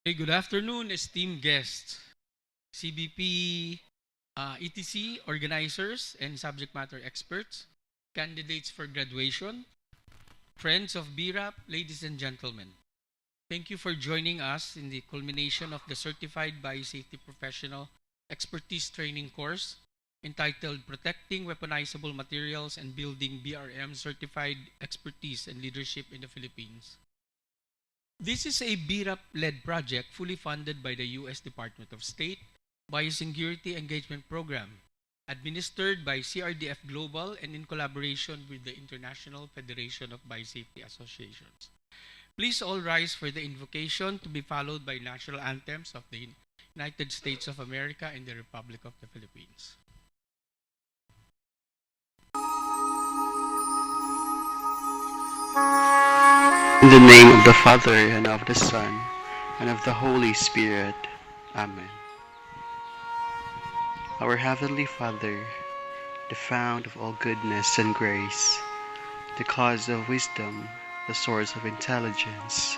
Hey, good afternoon, esteemed guests, CBP, ETC organizers and subject matter experts, candidates for graduation, friends of BRAP, ladies and gentlemen. Thank you for joining us in the culmination of the Certified Biosafety Professional Expertise Training course entitled Protecting Weaponizable Materials and Building BRM Certified Expertise and Leadership in the Philippines. This is a BRAP-led project fully funded by the U.S. Department of State Biosecurity Engagement Program, administered by CRDF Global and in collaboration with the International Federation of Biosafety Associations. Please all rise for the invocation to be followed by national anthems of the United States of America and the Republic of the Philippines. In the name of the Father, and of the Son, and of the Holy Spirit. Amen. Our Heavenly Father, the fount of all goodness and grace, the cause of wisdom, the source of intelligence,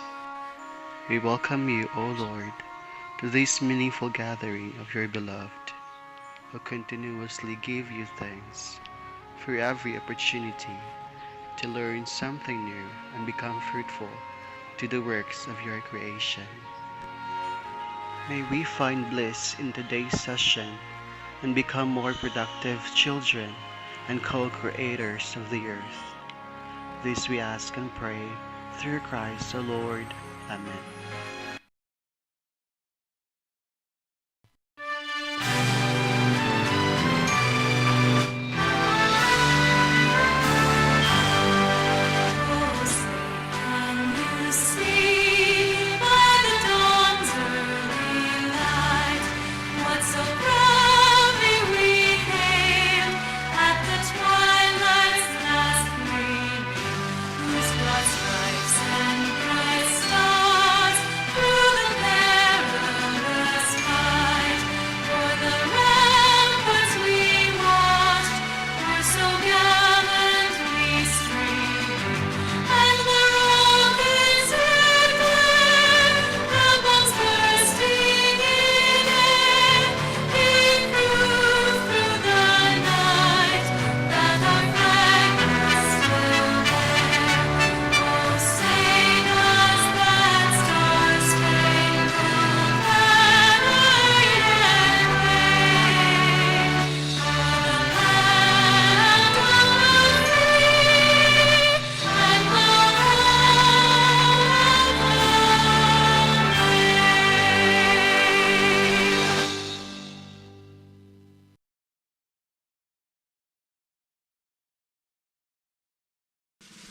we welcome you, O Lord, to this meaningful gathering of your beloved, who continuously give you thanks for every opportunity to learn something new and become fruitful to the works of your creation. May we find bliss in today's session and become more productive children and co-creators of the earth. This we ask and pray through Christ our Lord. Amen.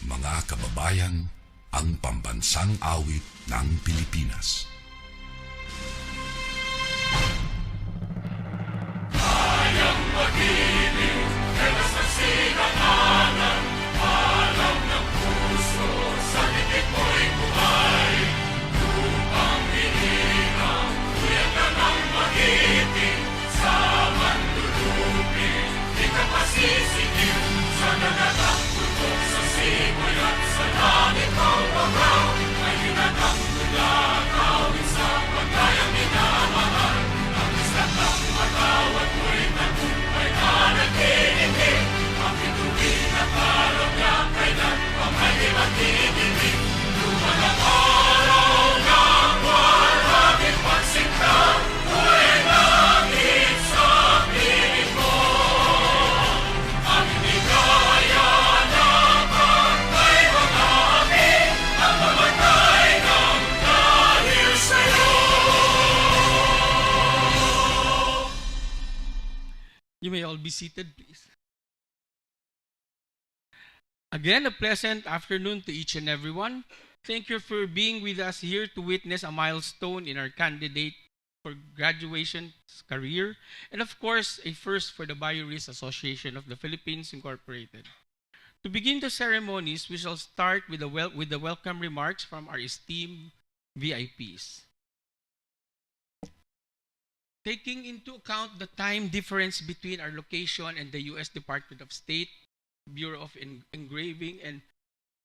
Mga kababayan, ang pambansang awit ng Pilipinas. Kayang mag-ibig, kelas ng sinangalan, alam ng puso, sa titik mo'y buhay. Lupang hinirang, tuyag na ng magiting, sa manlulupin, di ka pasisigil, sa nagatang putok sa simoy at sa langit ang pagaw, ay hinatang mula kawin sa pagkayang minamahal. Ang islat ng matawad mo'y tagumpay na nag-iindig, ang bituin at araw niya kailan pang ay di magdidinig. Lumalang araw ng walang pagsinta, mo'y langit sa piling mo. Ang hindi kaya na pagkay mga api, ang mamatay ng dahil sa'yo. You may all be seated, please. Again, a pleasant afternoon to each and everyone. Thank you for being with us here to witness a milestone in our candidate for graduation career, and of course, a first for the BioRIS Association of the Philippines Incorporated. To begin the ceremonies, we shall start with the welcome remarks from our esteemed VIPs. Taking into account the time difference between our location and the U.S. Department of State, Bureau of Engraving and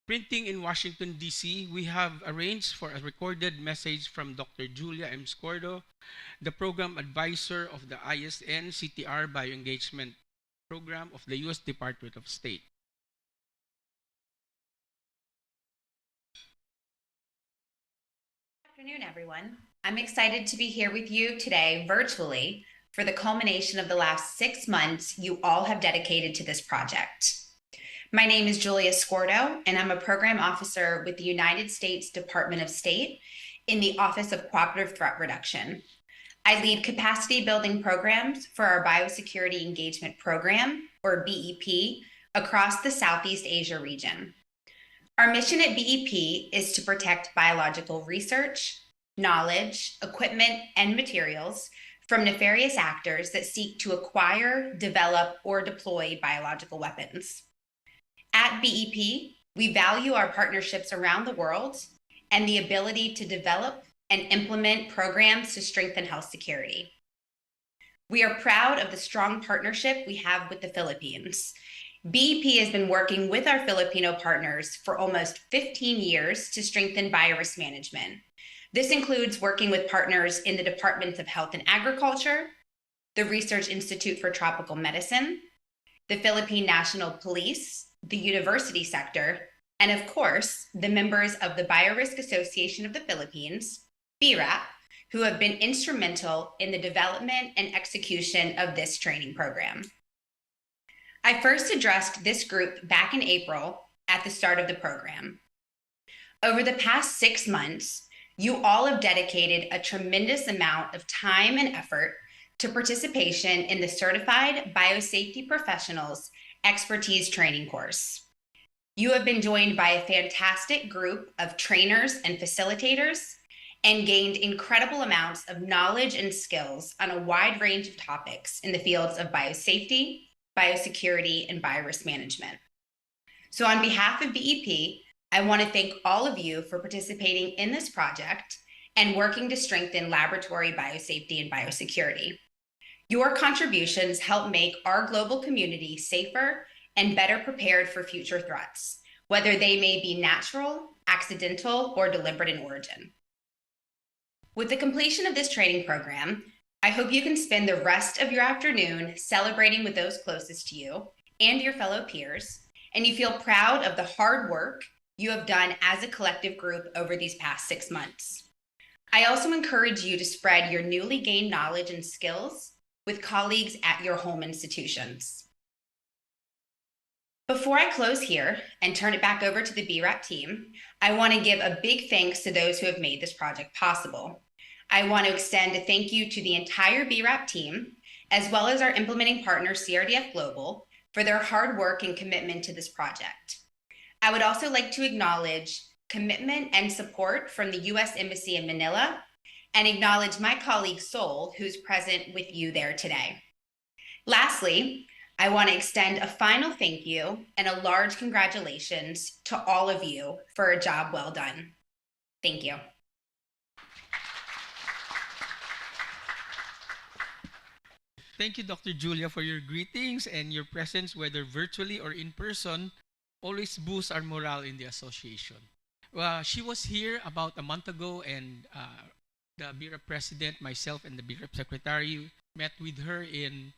Printing in Washington, D.C., we have arranged for a recorded message from Dr. Julia M. Scordo, the Program Advisor of the ISN CTR Bioengagement Program of the U.S. Department of State. Good afternoon, everyone. I'm excited to be here with you today virtually for the culmination of the last 6 months you all have dedicated to this project. My name is Julia Scordo, and I'm a program officer with the United States Department of State in the Office of Cooperative Threat Reduction. I lead capacity building programs for our Biosecurity Engagement Program, or BEP, across the Southeast Asia region. Our mission at BEP is to protect biological research, knowledge, equipment, and materials from nefarious actors that seek to acquire, develop, or deploy biological weapons. At BEP, we value our partnerships around the world and the ability to develop and implement programs to strengthen health security. We are proud of the strong partnership we have with the Philippines. BEP has been working with our Filipino partners for almost 15 years to strengthen biorisk management. This includes working with partners in the Departments of Health and Agriculture, the Research Institute for Tropical Medicine, the Philippine National Police, the university sector, and of course, the members of the Biorisk Association of the Philippines, BIRAP, who have been instrumental in the development and execution of this training program. I first addressed this group back in April at the start of the program. Over the past 6 months, you all have dedicated a tremendous amount of time and effort to participation in the Certified Biosafety Professionals Expertise Training course. You have been joined by a fantastic group of trainers and facilitators and gained incredible amounts of knowledge and skills on a wide range of topics in the fields of biosafety, biosecurity, and biorisk management. So on behalf of BEP, I want to thank all of you for participating in this project and working to strengthen laboratory biosafety and biosecurity. Your contributions help make our global community safer and better prepared for future threats, whether they may be natural, accidental, or deliberate in origin. With the completion of this training program, I hope you can spend the rest of your afternoon celebrating with those closest to you and your fellow peers, and you feel proud of the hard work you have done as a collective group over these past 6 months. I also encourage you to spread your newly gained knowledge and skills with colleagues at your home institutions. Before I close here and turn it back over to the BRAP team, I want to give a big thanks to those who have made this project possible. I want to extend a thank you to the entire BRAP team, as well as our implementing partner, CRDF Global, for their hard work and commitment to this project. I would also like to acknowledge commitment and support from the U.S. Embassy in Manila, and acknowledge my colleague Sol, who's present with you there today. Lastly, I want to extend a final thank you and a large congratulations to all of you for a job well done. Thank you. Thank you, Dr. Julia, for your greetings, and your presence, whether virtually or in person, always boosts our morale in the association. She was here about a month ago, and the BIRAP president, myself, and the BIRAP secretary met with her in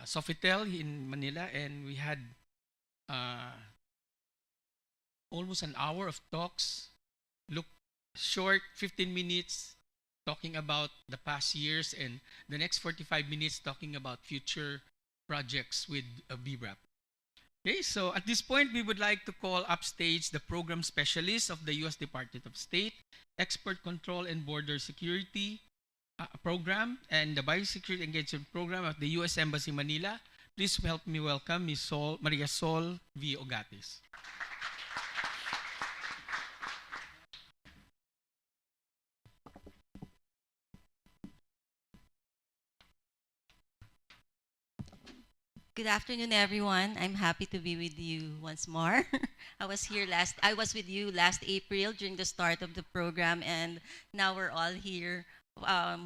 Sofitel in Manila, and we had almost an hour of talks. Look, short 15 minutes talking about the past years, and the next 45 minutes talking about future projects with BRAP. Okay, so at this point, we would like to call upstage the program specialist of the U.S. Department of State, Export Control and Border Security Program, and the Biosecurity Engagement Program of the U.S. Embassy Manila. Please help me welcome Ms. Maria Sol V. Ogatis. Good afternoon, everyone. I'm happy to be with you once more. I was with you last April during the start of the program, and now we're all here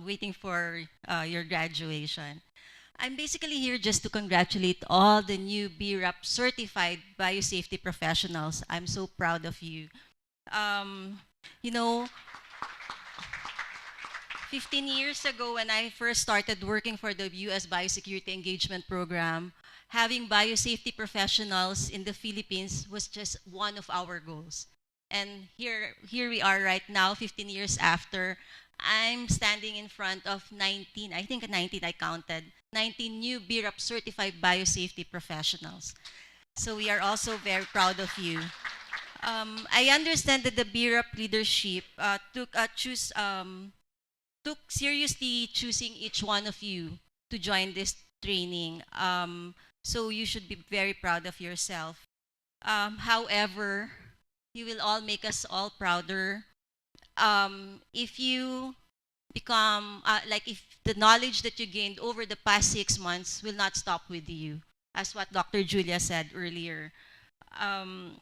waiting for your graduation. I'm basically here just to congratulate all the new BRAP certified biosafety professionals. I'm so proud of you. Um, you know, 15 years ago, when I first started working for the U.S. Biosecurity Engagement Program, having biosafety professionals in the Philippines was just one of our goals. And here we are right now, 15 years after. I'm standing in front of 19, I think 19 I counted, 19 new BRAP certified biosafety professionals. So we are also very proud of you. I understand that the BRAP leadership took seriously choosing each one of you to join this training. So you should be very proud of yourself. However, you will all make us all prouder if you become, if the knowledge that you gained over the past 6 months will not stop with you, as what Dr. Julia said earlier. Um,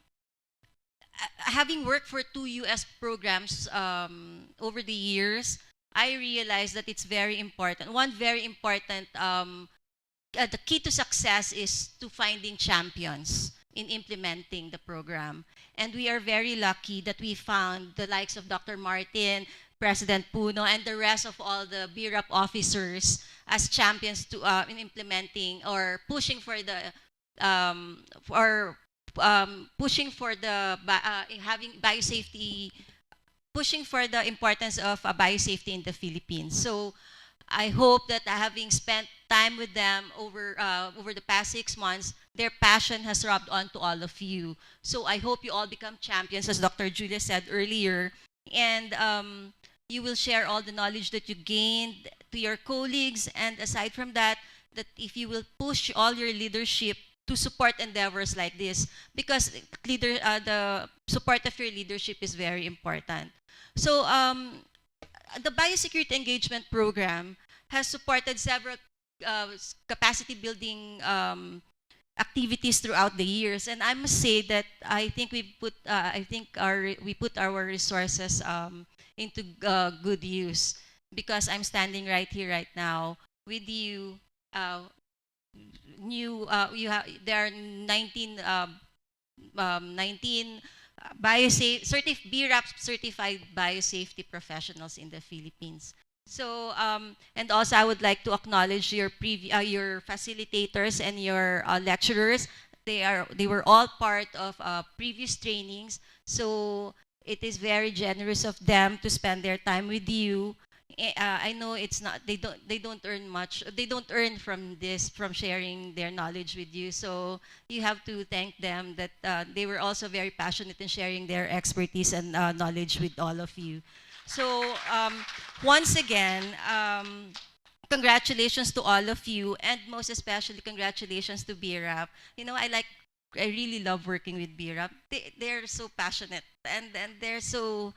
Having worked for 2 US programs over the years, I realized that it's very important. One very important, the key to success is to finding champions in implementing the program. And we are very lucky that we found the likes of Dr. Martin, President Puno, and the rest of all the BRAP officers as champions to in implementing or pushing for the for pushing for the having biosafety, pushing for the importance of biosafety in the Philippines. So I hope that having spent time with them over the past 6 months, their passion has rubbed on to all of you. So I hope you all become champions, as Dr. Julia said earlier, and you will share all the knowledge that you gained to your colleagues. And aside from that, that if you will push all your leadership to support endeavors like this, because the support of your leadership is very important. So the Biosecurity Engagement Program has supported several capacity building activities throughout the years, and I must say that I think we put our resources into good use, because I'm standing right here right now with you. There are 19 BRAP certified biosafety professionals in the Philippines. So, and also I would like to acknowledge your facilitators and your lecturers. They were all part of previous trainings. So it is very generous of them to spend their time with you. I know it's not, they don't earn much, they don't earn from this, from sharing their knowledge with you. So you have to thank them that they were also very passionate in sharing their expertise and knowledge with all of you. So once again, congratulations to all of you, and most especially congratulations to BRAP. I really love working with BRAP. They're so passionate, and they're so,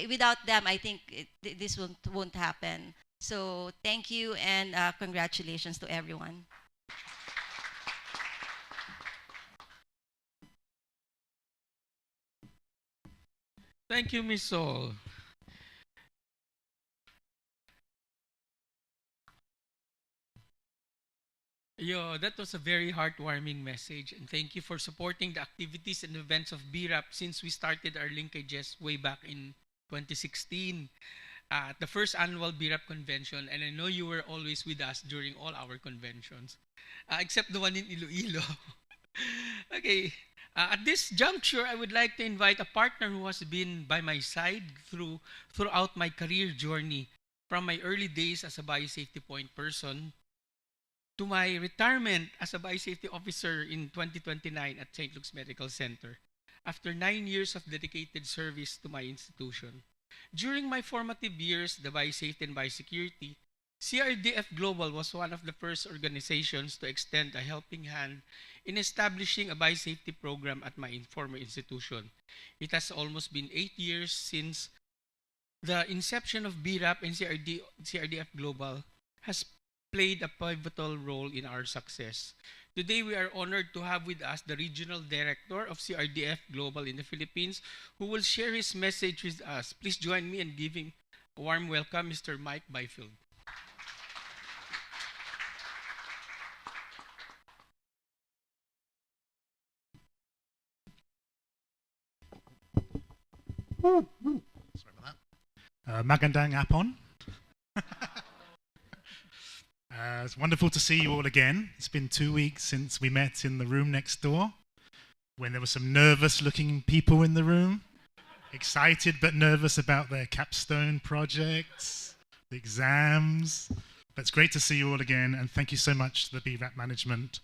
without them, I think this won't happen. So thank you, and congratulations to everyone. Thank you, Miss Sol. That was a very heartwarming message, and thank you for supporting the activities and events of BRAP since we started our linkages way back in 2016 at the first annual BRAP convention, and I know you were always with us during all our conventions, except the one in Iloilo. Okay, at this juncture, I would like to invite a partner who has been by my side throughout my career journey, from my early days as a biosafety point person to my retirement as a biosafety officer in 2029 at St. Luke's Medical Center, after 9 years of dedicated service to my institution. During my formative years, the biosafety and biosecurity, CRDF Global was one of the first organizations to extend a helping hand in establishing a biosafety program at my former institution. It has almost been 8 years since the inception of BRAP, and CRDF Global has played a pivotal role in our success. Today, we are honored to have with us the Regional Director of CRDF Global in the Philippines, who will share his message with us. Please join me in giving a warm welcome, Mr. Mike Byfield. Sorry about that. Magandang Apon. It's wonderful to see you all again. It's been 2 weeks since we met in the room next door, when there were some nervous-looking people in the room, excited but nervous about their capstone projects, the exams. But it's great to see you all again, and thank you so much to the BRAP management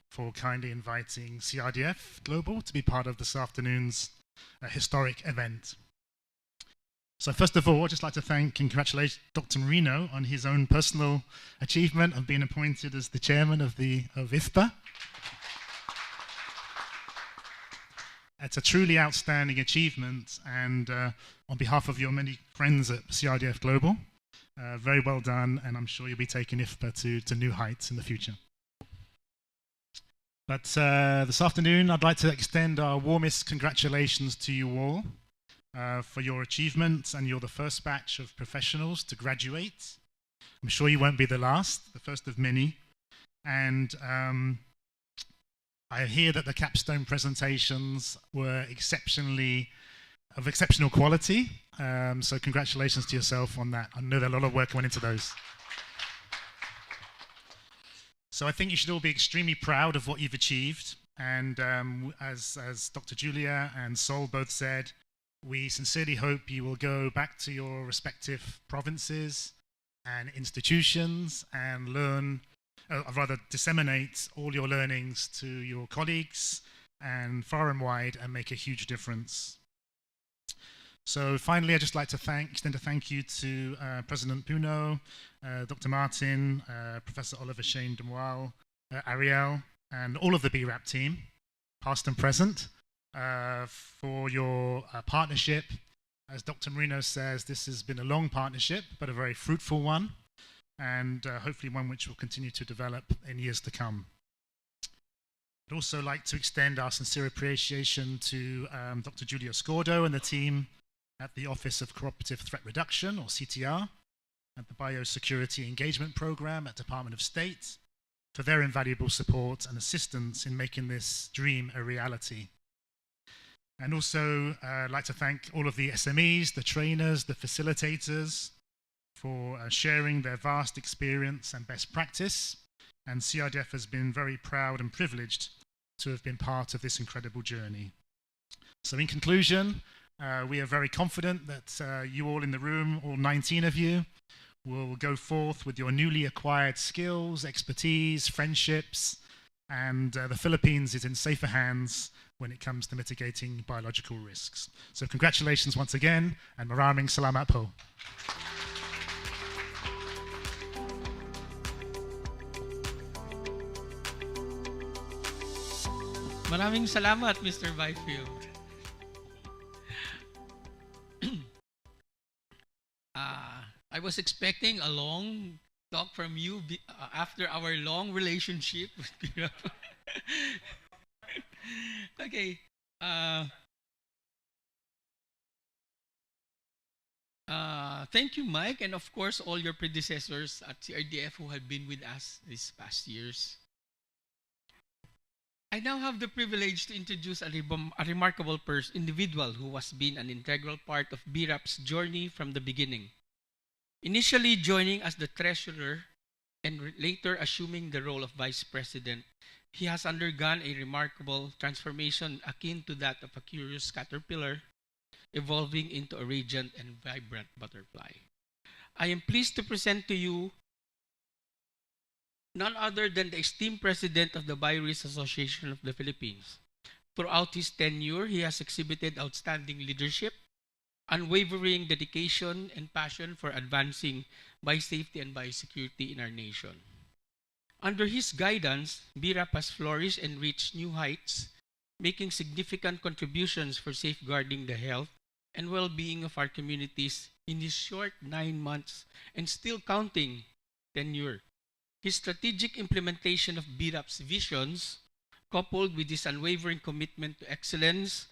for kindly inviting CRDF Global to be part of this afternoon's historic event. So first of all, I'd just like to thank and congratulate Dr. Moreno on his own personal achievement of being appointed as the chairman of IFPA. It's a truly outstanding achievement, and on behalf of your many friends at CRDF Global, very well done, and I'm sure you'll be taking IFPA to new heights in the future. But this afternoon, I'd like to extend our warmest congratulations to you all for your achievements, and you're the first batch of professionals to graduate. I'm sure you won't be the last, the first of many. And I hear that the capstone presentations were of exceptional quality. So congratulations to yourself on that. I know that a lot of work went into those. So I think you should all be extremely proud of what you've achieved. And as Dr. Julia and Sol both said, we sincerely hope you will go back to your respective provinces and institutions and learn, rather disseminate all your learnings to your colleagues and far and wide, and make a huge difference. So finally, I'd just like to extend a thank you to President Puno, Dr. Martin, Professor Oliver Shane Demoiselle, Ariel, and all of the BRAP team, past and present, for your partnership. As Dr. Moreno says, this has been a long partnership, but a very fruitful one, and hopefully one which will continue to develop in years to come. I'd also like to extend our sincere appreciation to Dr. Julia Scordo and the team at the Office of Cooperative Threat Reduction, or CTR, at the Biosecurity Engagement Program at Department of State, for their invaluable support and assistance in making this dream a reality. And also, I'd like to thank all of the SMEs, the trainers, the facilitators, for sharing their vast experience and best practice. And CRDF has been very proud and privileged to have been part of this incredible journey. So in conclusion, we are very confident that you all in the room, all 19 of you, will go forth with your newly acquired skills, expertise, friendships, and the Philippines is in safer hands when it comes to mitigating biological risks. So congratulations once again, and maraming salamat po. Maraming salamat, Mr. Byfield. I was expecting a long talk from you after our long relationship. Okay. Thank you, Mike, and of course all your predecessors at CRDF who have been with us these past years. I now have the privilege to introduce a remarkable individual who has been an integral part of BRAP's journey from the beginning. Initially joining as the treasurer and later assuming the role of vice president, he has undergone a remarkable transformation akin to that of a curious caterpillar, evolving into a radiant and vibrant butterfly. I am pleased to present to you none other than the esteemed president of the Bioris Association of the Philippines. Throughout his tenure, he has exhibited outstanding leadership, unwavering dedication, and passion for advancing biosafety and biosecurity in our nation. Under his guidance, BRAP has flourished and reached new heights, making significant contributions for safeguarding the health and well-being of our communities in his short 9 months and still counting tenure. His strategic implementation of BRAP's visions, coupled with his unwavering commitment to excellence,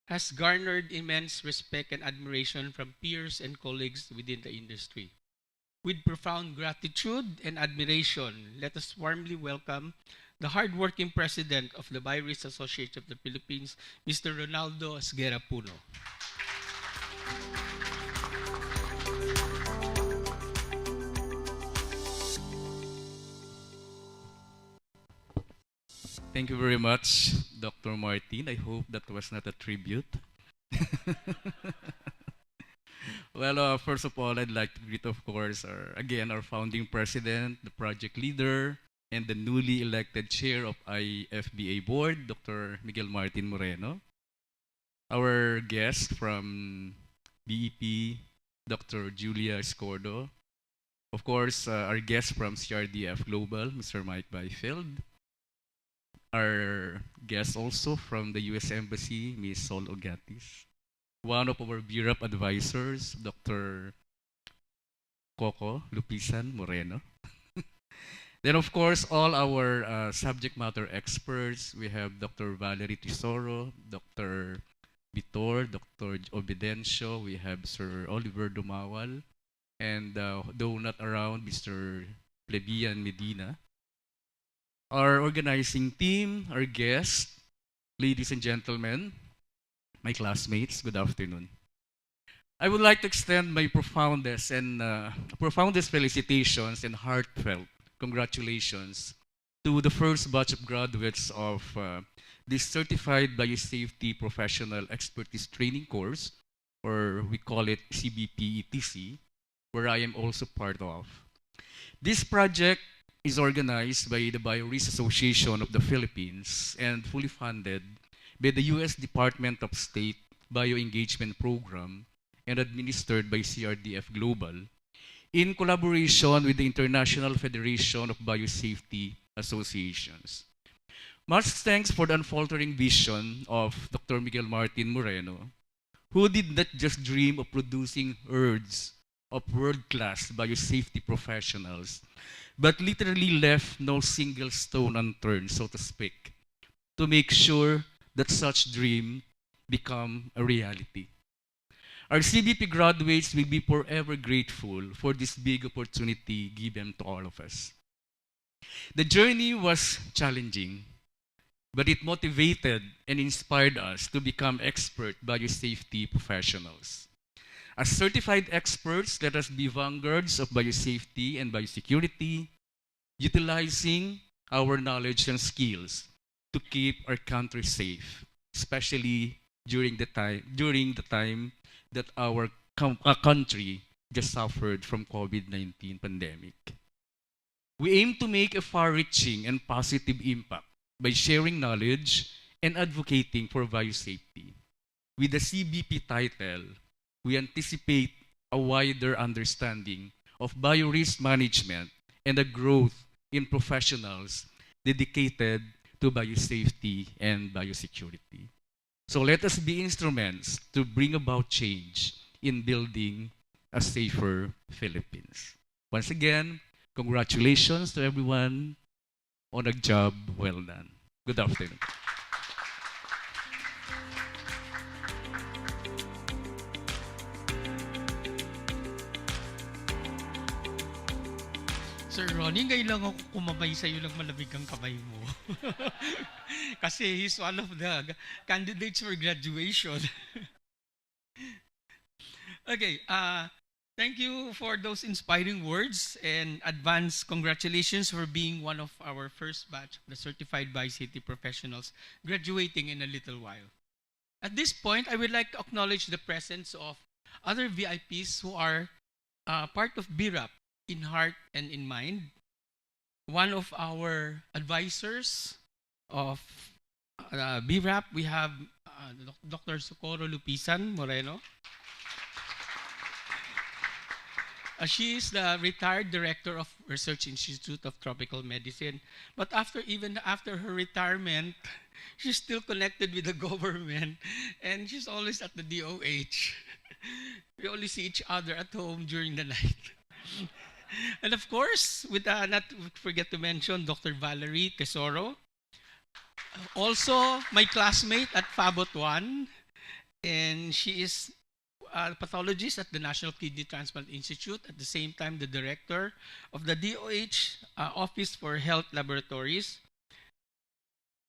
has garnered immense respect and admiration from peers and colleagues within the industry. With profound gratitude and admiration, let us warmly welcome the hardworking president of the Bioris Association of the Philippines, Mr. Ronaldo Asguera Puno. Thank you very much, Dr. Martin. I hope that was not a tribute. Well, first of all, I'd like to greet, of course, our founding president, the project leader, and the newly elected chair of IFBA board, Dr. Miguel Martin Moreno. Our guest from BEP, Dr. Julia Escordo. Of course, our guest from CRDF Global, Mr. Mike Byfield. Our guest also from the U.S. Embassy, Ms. Sol Ogatis. One of our BRAP advisors, Dr. Coco Lupisan Moreno. Then, of course, all our subject matter experts. We have Dr. Valerie Tesoro, Dr. Vitor, Dr. Obidencio. We have Sir Oliver Dumawal. And though not around, Mr. Plebeian Medina. Our organizing team, our guests, ladies and gentlemen, my classmates, good afternoon. I would like to extend my profoundest felicitations and heartfelt congratulations to the first batch of graduates of this Certified Biosafety Professional Expertise Training course, or we call it CBPetc, where I am also part of. This project is organized by the BioRisk Association of the Philippines and fully funded by the U.S. Department of State Bioengagement Program and administered by CRDF Global in collaboration with the International Federation of Biosafety Associations. Much thanks for the unfaltering vision of Dr. Miguel Martin Moreno, who did not just dream of producing herds of world-class biosafety professionals, but literally left no single stone unturned, so to speak, to make sure that such dream become a reality. Our CBP graduates will be forever grateful for this big opportunity given to all of us. The journey was challenging, but it motivated and inspired us to become expert biosafety professionals. As certified experts, let us be vanguards of biosafety and biosecurity, utilizing our knowledge and skills to keep our country safe, especially during the time that our country just suffered from COVID-19 pandemic. We aim to make a far-reaching and positive impact by sharing knowledge and advocating for biosafety. With the CBP title, we anticipate a wider understanding of biorisk management and a growth in professionals dedicated to biosafety and biosecurity. So let us be instruments to bring about change in building a safer Philippines. Once again, congratulations to everyone on a job well done. Good afternoon. Sir Ronnie, ngayon lang ako kumabay sa'yo ng malamig ang kamay mo. Kasi he's one of the candidates for graduation. Okay, thank you for those inspiring words and advance congratulations for being one of our first batch of the Certified Biosafety Professionals graduating in a little while. At this point, I would like to acknowledge the presence of other VIPs who are part of BRAP in heart and in mind. One of our advisors of BRAP, we have Dr. Socorro Lupisan Moreno. She is the retired director of Research Institute of Tropical Medicine. But even after her retirement, she's still connected with the government and she's always at the DOH. We only see each other at home during the night. And of course, not forget to mention Dr. Valerie Tesoro, also my classmate at FABOT1, and she is a pathologist at the National Kidney Transplant Institute, at the same time the director of the DOH Office for Health Laboratories.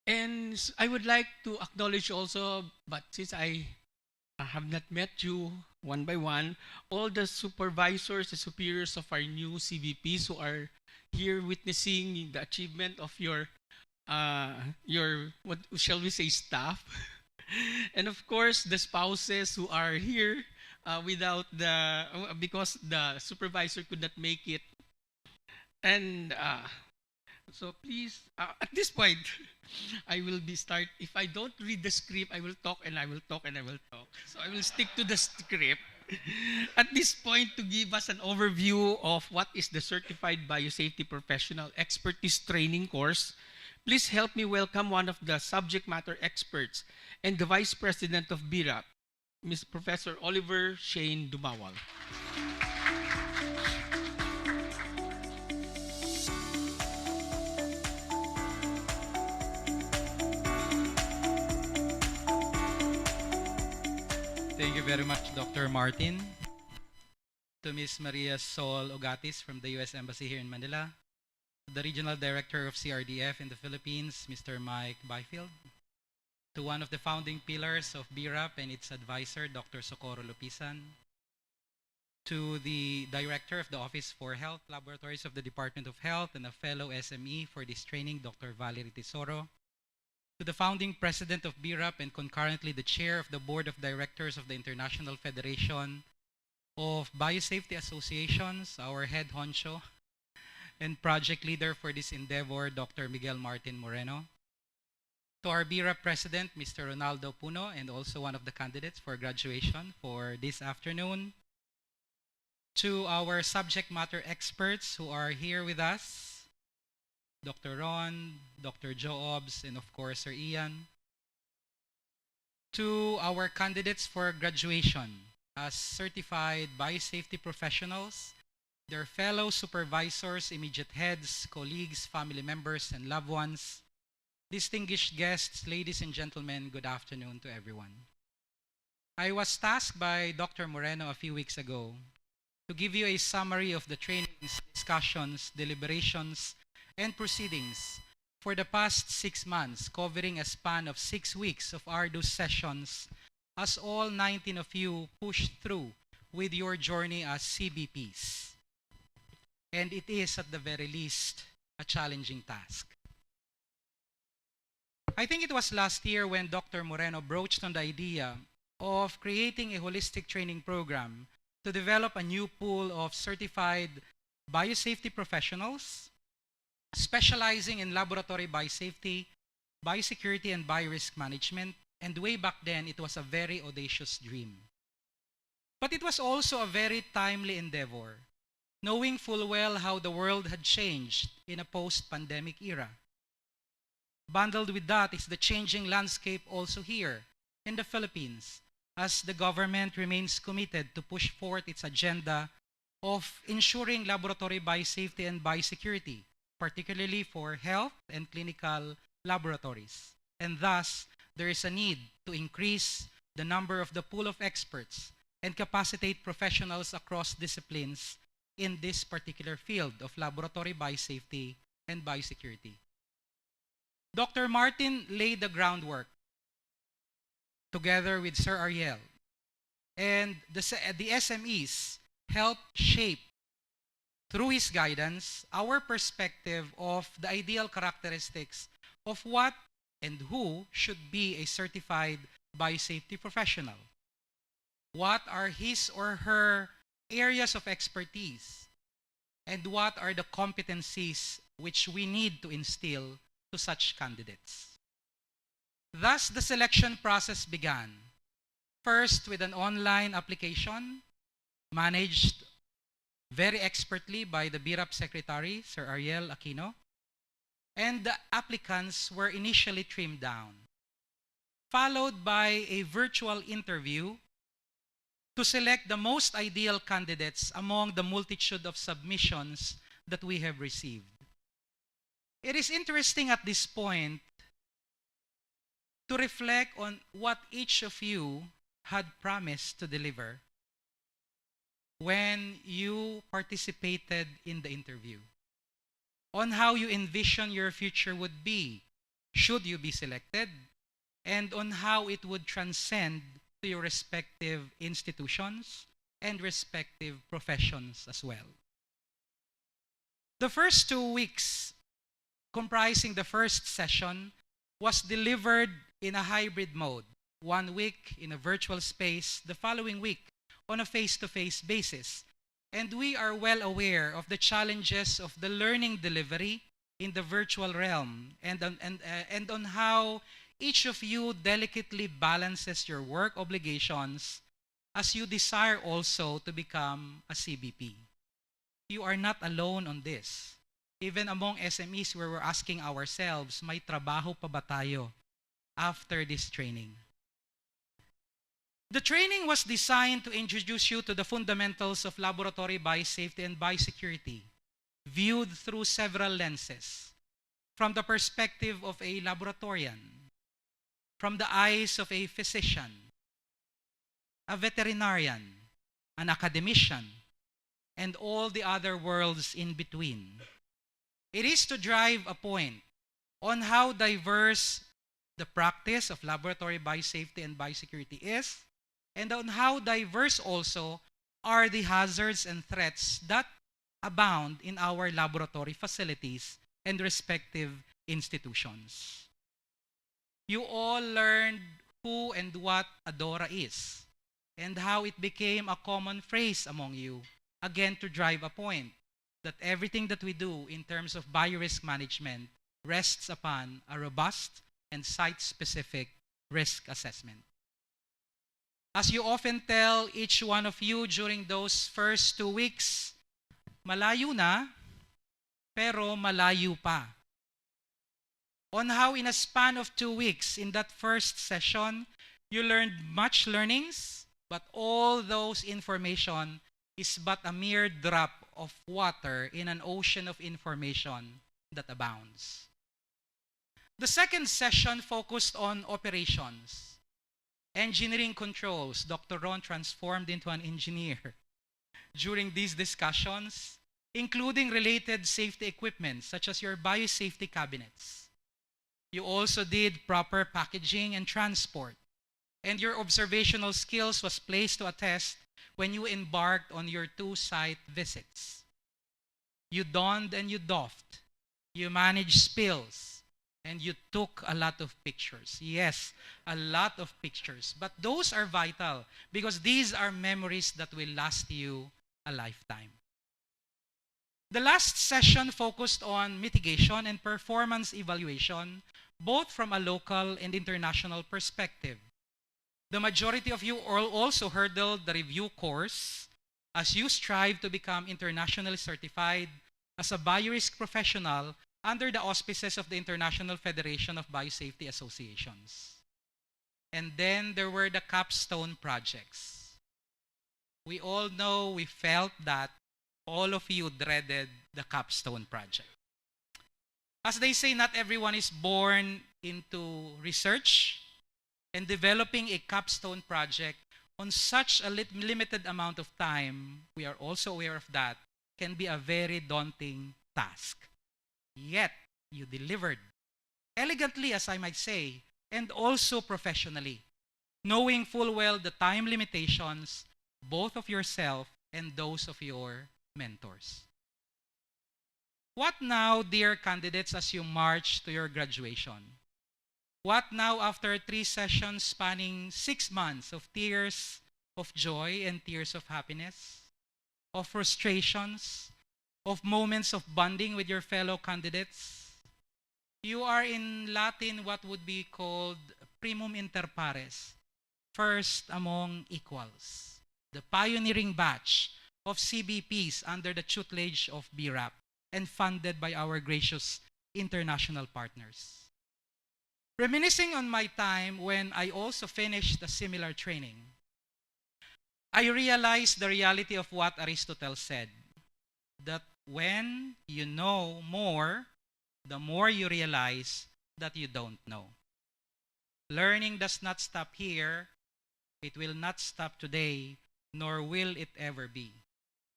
And I would like to acknowledge also, but since I have not met you one by one, all the supervisors, the superiors of our new CBPs who are here witnessing the achievement of your your, what shall we say, staff, and of course the spouses who are here without the because the supervisor could not make it, and so please, at this point, I will be start. If I don't read the script, I will talk and I will talk and I will talk. So I will stick to the script. At this point, to give us an overview of what is the Certified Biosafety Professional Expertise Training course, please help me welcome one of the subject matter experts and the Vice President of BIRAP, Ms. Professor Oliver Shane Dumawal. Thank you very much, Dr. Martin. To Ms. Maria Sol Ogatis from the U.S. Embassy here in Manila. To the Regional Director of CRDF in the Philippines, Mr. Mike Byfield. To one of the founding pillars of BIRAP and its advisor, Dr. Socorro Lupisan. To the Director of the Office for Health Laboratories of the Department of Health and a fellow SME for this training, Dr. Valerie Tesoro. To the founding president of BIRAP and concurrently the chair of the board of directors of the International Federation of Biosafety Associations, our head honcho and project leader for this endeavor, Dr. Miguel Martin Moreno. To our BIRAP president, Mr. Ronaldo Puno, and also one of the candidates for graduation for this afternoon. To our subject matter experts who are here with us, Dr. Ron, Dr. Joobs, and of course, Sir Ian. To our candidates for graduation as certified biosafety professionals, their fellow supervisors, immediate heads, colleagues, family members, and loved ones, distinguished guests, ladies and gentlemen, good afternoon to everyone. I was tasked by Dr. Moreno a few weeks ago to give you a summary of the trainings, discussions, deliberations, and proceedings for the past 6 months, covering a span of 6 weeks of arduous sessions as all 19 of you pushed through with your journey as CBPs. And it is, at the very least, a challenging task. I think it was last year when Dr. Moreno broached on the idea of creating a holistic training program to develop a new pool of certified biosafety professionals specializing in laboratory biosafety, biosecurity, and biorisk management. And way back then, it was a very audacious dream. But it was also a very timely endeavor, knowing full well how the world had changed in a post-pandemic era. Bundled with that is the changing landscape also here in the Philippines, as the government remains committed to push forth its agenda of ensuring laboratory biosafety and biosecurity, particularly for health and clinical laboratories. And thus, there is a need to increase the number of the pool of experts and capacitate professionals across disciplines in this particular field of laboratory biosafety and biosecurity. Dr. Martin laid the groundwork together with Sir Ariel, and the SMEs helped shape, through his guidance, our perspective of the ideal characteristics of what and who should be a certified biosafety professional. What are his or her areas of expertise? And what are the competencies which we need to instill to such candidates? Thus, the selection process began. First, with an online application managed very expertly by the BIRAP Secretary, Sir Ariel Aquino, and the applicants were initially trimmed down, followed by a virtual interview to select the most ideal candidates among the multitude of submissions that we have received. It is interesting at this point to reflect on what each of you had promised to deliver when you participated in the interview, on how you envision your future would be should you be selected, and on how it would transcend to your respective institutions and respective professions as well. The first 2 weeks comprising the first session, was delivered in a hybrid mode, 1 week in a virtual space, the following week on a face-to-face basis. And we are well aware of the challenges of the learning delivery in the virtual realm and on how each of you delicately balances your work obligations as you desire also to become a CBP. You are not alone on this. Even among SMEs where we're asking ourselves, may trabaho pa ba tayo after this training? The training was designed to introduce you to the fundamentals of laboratory biosafety and biosecurity, viewed through several lenses. From the perspective of a laboratorian, from the eyes of a physician, a veterinarian, an academician, and all the other worlds in between. It is to drive a point on how diverse the practice of laboratory biosafety and biosecurity is, and on how diverse also are the hazards and threats that abound in our laboratory facilities and respective institutions. You all learned who and what ADORA is, and how it became a common phrase among you, again to drive a point that everything that we do in terms of biorisk management rests upon a robust and site-specific risk assessment. As you often tell each one of you during those first 2 weeks, malayo na, pero malayo pa. On how in a span of 2 weeks in that first session, you learned much learnings, but all those information is but a mere drop of water in an ocean of information that abounds. The second session focused on operations. Engineering controls. Dr. Ron transformed into an engineer during these discussions, including related safety equipment such as your biosafety cabinets. You also did proper packaging and transport, and your observational skills was placed to a test when you embarked on your 2 site visits. You donned and you doffed. You managed spills. And you took a lot of pictures. Yes, a lot of pictures. But those are vital because these are memories that will last you a lifetime. The last session focused on mitigation and performance evaluation, both from a local and international perspective. The majority of you also hurdled the review course as you strive to become internationally certified as a biorisk professional under the auspices of the International Federation of Biosafety Associations. And then there were the capstone projects. We all know, we felt that all of you dreaded the capstone project. As they say, not everyone is born into research, and developing a capstone project on such a limited amount of time, we are also aware of that, can be a very daunting task. Yet, you delivered elegantly, as I might say, and also professionally, knowing full well the time limitations, both of yourself and those of your mentors. What now, dear candidates, as you march to your graduation? What now after 3 sessions spanning 6 months of tears of joy and tears of happiness, of frustrations, of moments of bonding with your fellow candidates? You are in Latin what would be called primum inter pares, first among equals, the pioneering batch of CBPs under the tutelage of BRAP and funded by our gracious international partners. Reminiscing on my time when I also finished a similar training, I realized the reality of what Aristotle said, that when you know more, the more you realize that you don't know. Learning does not stop here. It will not stop today, nor will it ever be.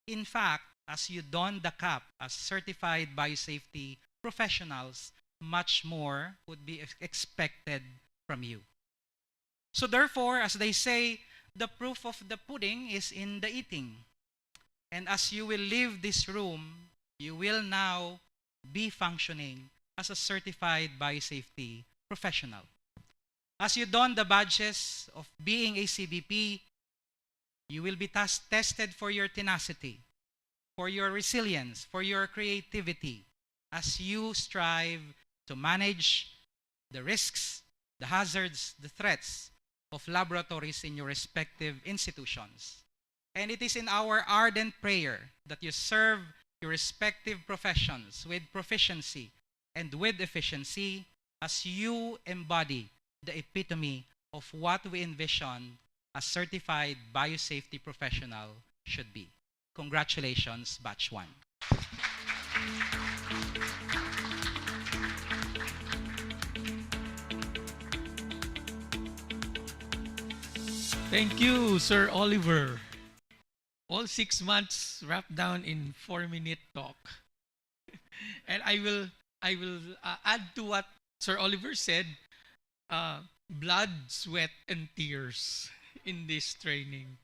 In fact, as you don the cap as certified biosafety professionals, much more would be expected from you. So therefore, as they say, the proof of the pudding is in the eating. And as you will leave this room, you will now be functioning as a certified biosafety professional. As you don the badges of being a CBP, you will be tested for your tenacity, for your resilience, for your creativity, as you strive to manage the risks, the hazards, the threats of laboratories in your respective institutions. And it is in our ardent prayer that you serve your respective professions with proficiency and with efficiency as you embody the epitome of what we envision a certified biosafety professional should be. Congratulations, Batch 1. Thank you, Sir Oliver. All 6 months wrapped down in 4-minute talk. And I will add to what Sir Oliver said, blood, sweat, and tears in this training.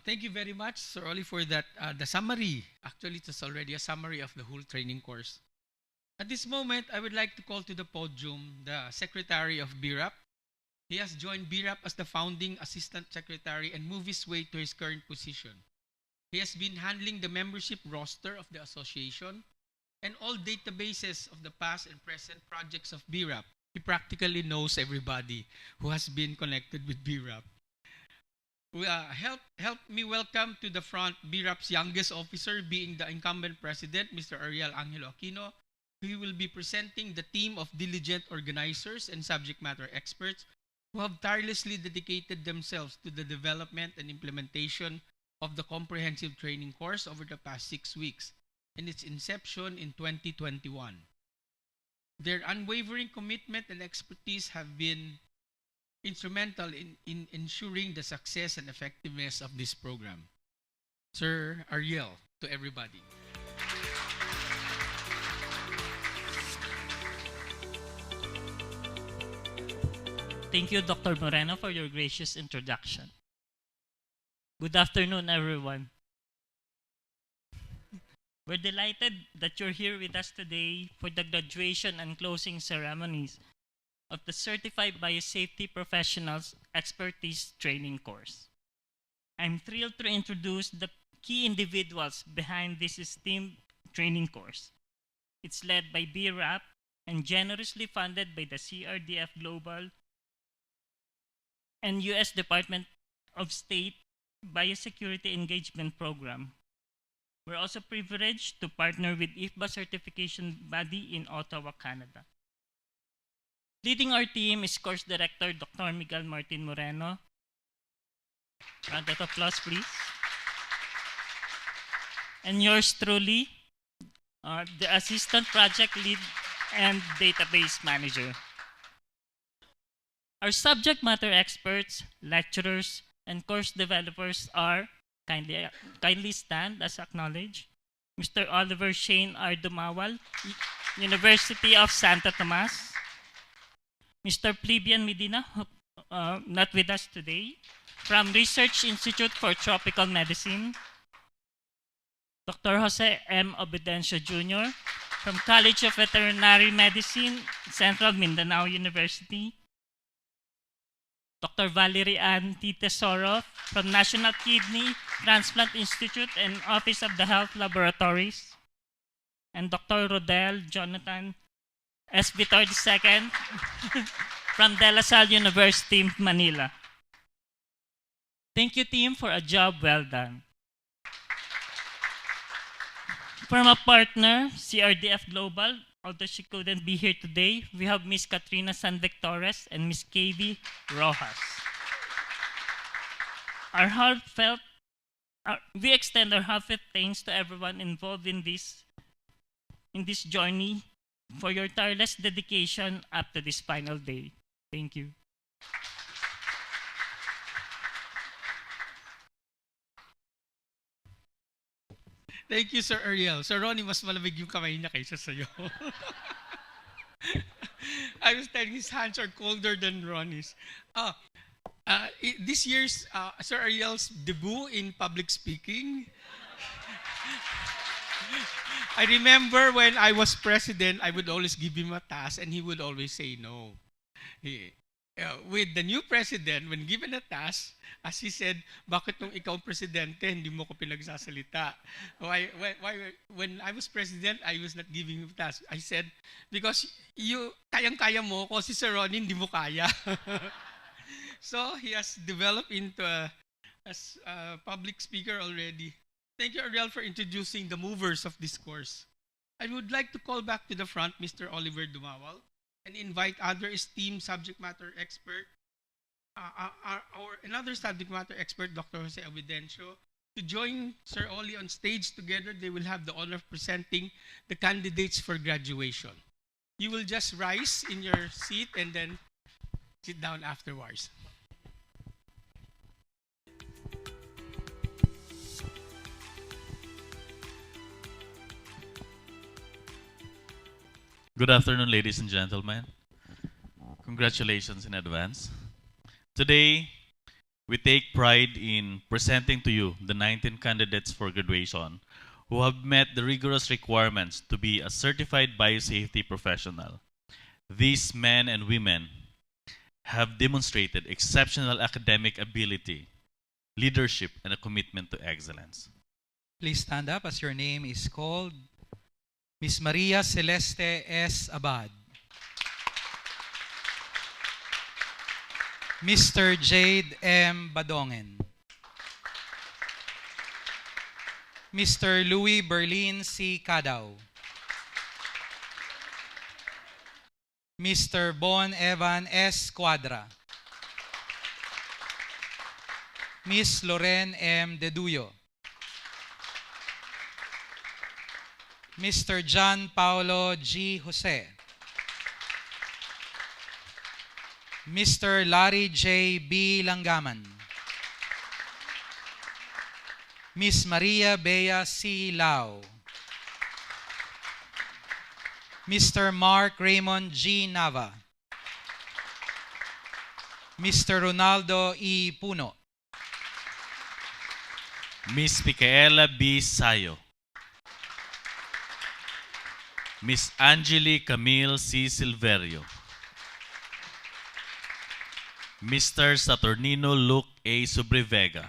Thank you very much, Sir Oli, for that. The summary. Actually, it was already a summary of the whole training course. At this moment, I would like to call to the podium the Secretary of BIRAP. He has joined BIRAP as the founding Assistant Secretary and moved his way to his current position. He has been handling the membership roster of the association and all databases of the past and present projects of BIRAP. He practically knows everybody who has been connected with BIRAP. Help me welcome to the front BIRAP's youngest officer, being the incumbent president, Mr. Ariel Angelo Aquino. He will be presenting the team of diligent organizers and subject matter experts who have tirelessly dedicated themselves to the development and implementation of the comprehensive training course over the past 6 weeks and its inception in 2021. Their unwavering commitment and expertise have been instrumental in ensuring the success and effectiveness of this program. Sir Ariel, to everybody. Thank you, Dr. Moreno, for your gracious introduction. Good afternoon, everyone. We're delighted that you're here with us today for the graduation and closing ceremonies of the Certified Biosafety Professionals Expertise Training Course. I'm thrilled to introduce the key individuals behind this esteemed training course. It's led by BIRAP and generously funded by the CRDF Global and U.S. Department of State Biosecurity Engagement Program. We're also privileged to partner with IFBA certification body in Ottawa, Canada. Leading our team is Course Director Dr. Miguel Martin Moreno. Round of applause, please. And yours truly, the Assistant Project Lead and Database Manager. Our subject matter experts, lecturers, and course developers are, kindly stand as acknowledged, Mr. Oliver Shane R. Dumawal, University of Santo Tomas, Mr. Plebeian Medina, not with us today, from Research Institute for Tropical Medicine, Dr. Jose M. Obedencio Jr. from College of Veterinary Medicine, Central Mindanao University, Dr. Valerie Ann T. Tesoro from National Kidney Transplant Institute and Office of the Health Laboratories, and Dr. Rodel Jonathan S. Vitor II from De La Salle University, Manila. Thank you, team, for a job well done. From a partner, CRDF Global, although she couldn't be here today, we have Ms. Katrina Sanvictores and Ms. KV Rojas. We extend our heartfelt thanks to everyone involved in this journey for your tireless dedication up to this final day. Thank you. Thank you, Sir Ariel. Sir Ronnie, mas malamig yung kamay niya kaysa sa'yo. I was telling his hands are colder than Ronnie's. This year's Sir Ariel's debut in public speaking. I remember when I was president, I would always give him a task and he would always say no. With the new president, when given a task, as he said, bakit nung ikaw presidente, hindi mo ko pinagsasalita? When I was president, I was not giving him task. I said, because kayang-kaya mo ko, si Sir Ronnie, hindi mo kaya. So, he has developed into a public speaker already. Thank you, Ariel, for introducing the movers of this course. I would like to call back to the front Mr. Oliver Dumawal and invite other esteemed subject matter expert, or another subject matter expert, Dr. Jose Avidencio, to join Sir Oli on stage. Together, they will have the honor of presenting the candidates for graduation. You will just rise in your seat and then sit down afterwards. Good afternoon, ladies and gentlemen. Congratulations in advance. Today, we take pride in presenting to you the 19 candidates for graduation who have met the rigorous requirements to be a certified biosafety professional. These men and women have demonstrated exceptional academic ability, leadership, and a commitment to excellence. Please stand up as your name is called. Miss Maria Celeste S. Abad. Mr. Jade M. Badongen. Mr. Louis Berlin C. Cadaw. Mr. Bon Evan S. Cuadra. Miss Loren M. Deduyo. Mr. John Paulo G. Jose. Mr. Larry J. B. Langaman. Miss Maria Bea C. Lau. Mr. Mark Raymond G. Nava. Mr. Ronaldo E. Puno. Miss Micaela B. Sayo. Miss Angeli Camille C. Silverio. Mr. Saturnino Luke A. Subrevega.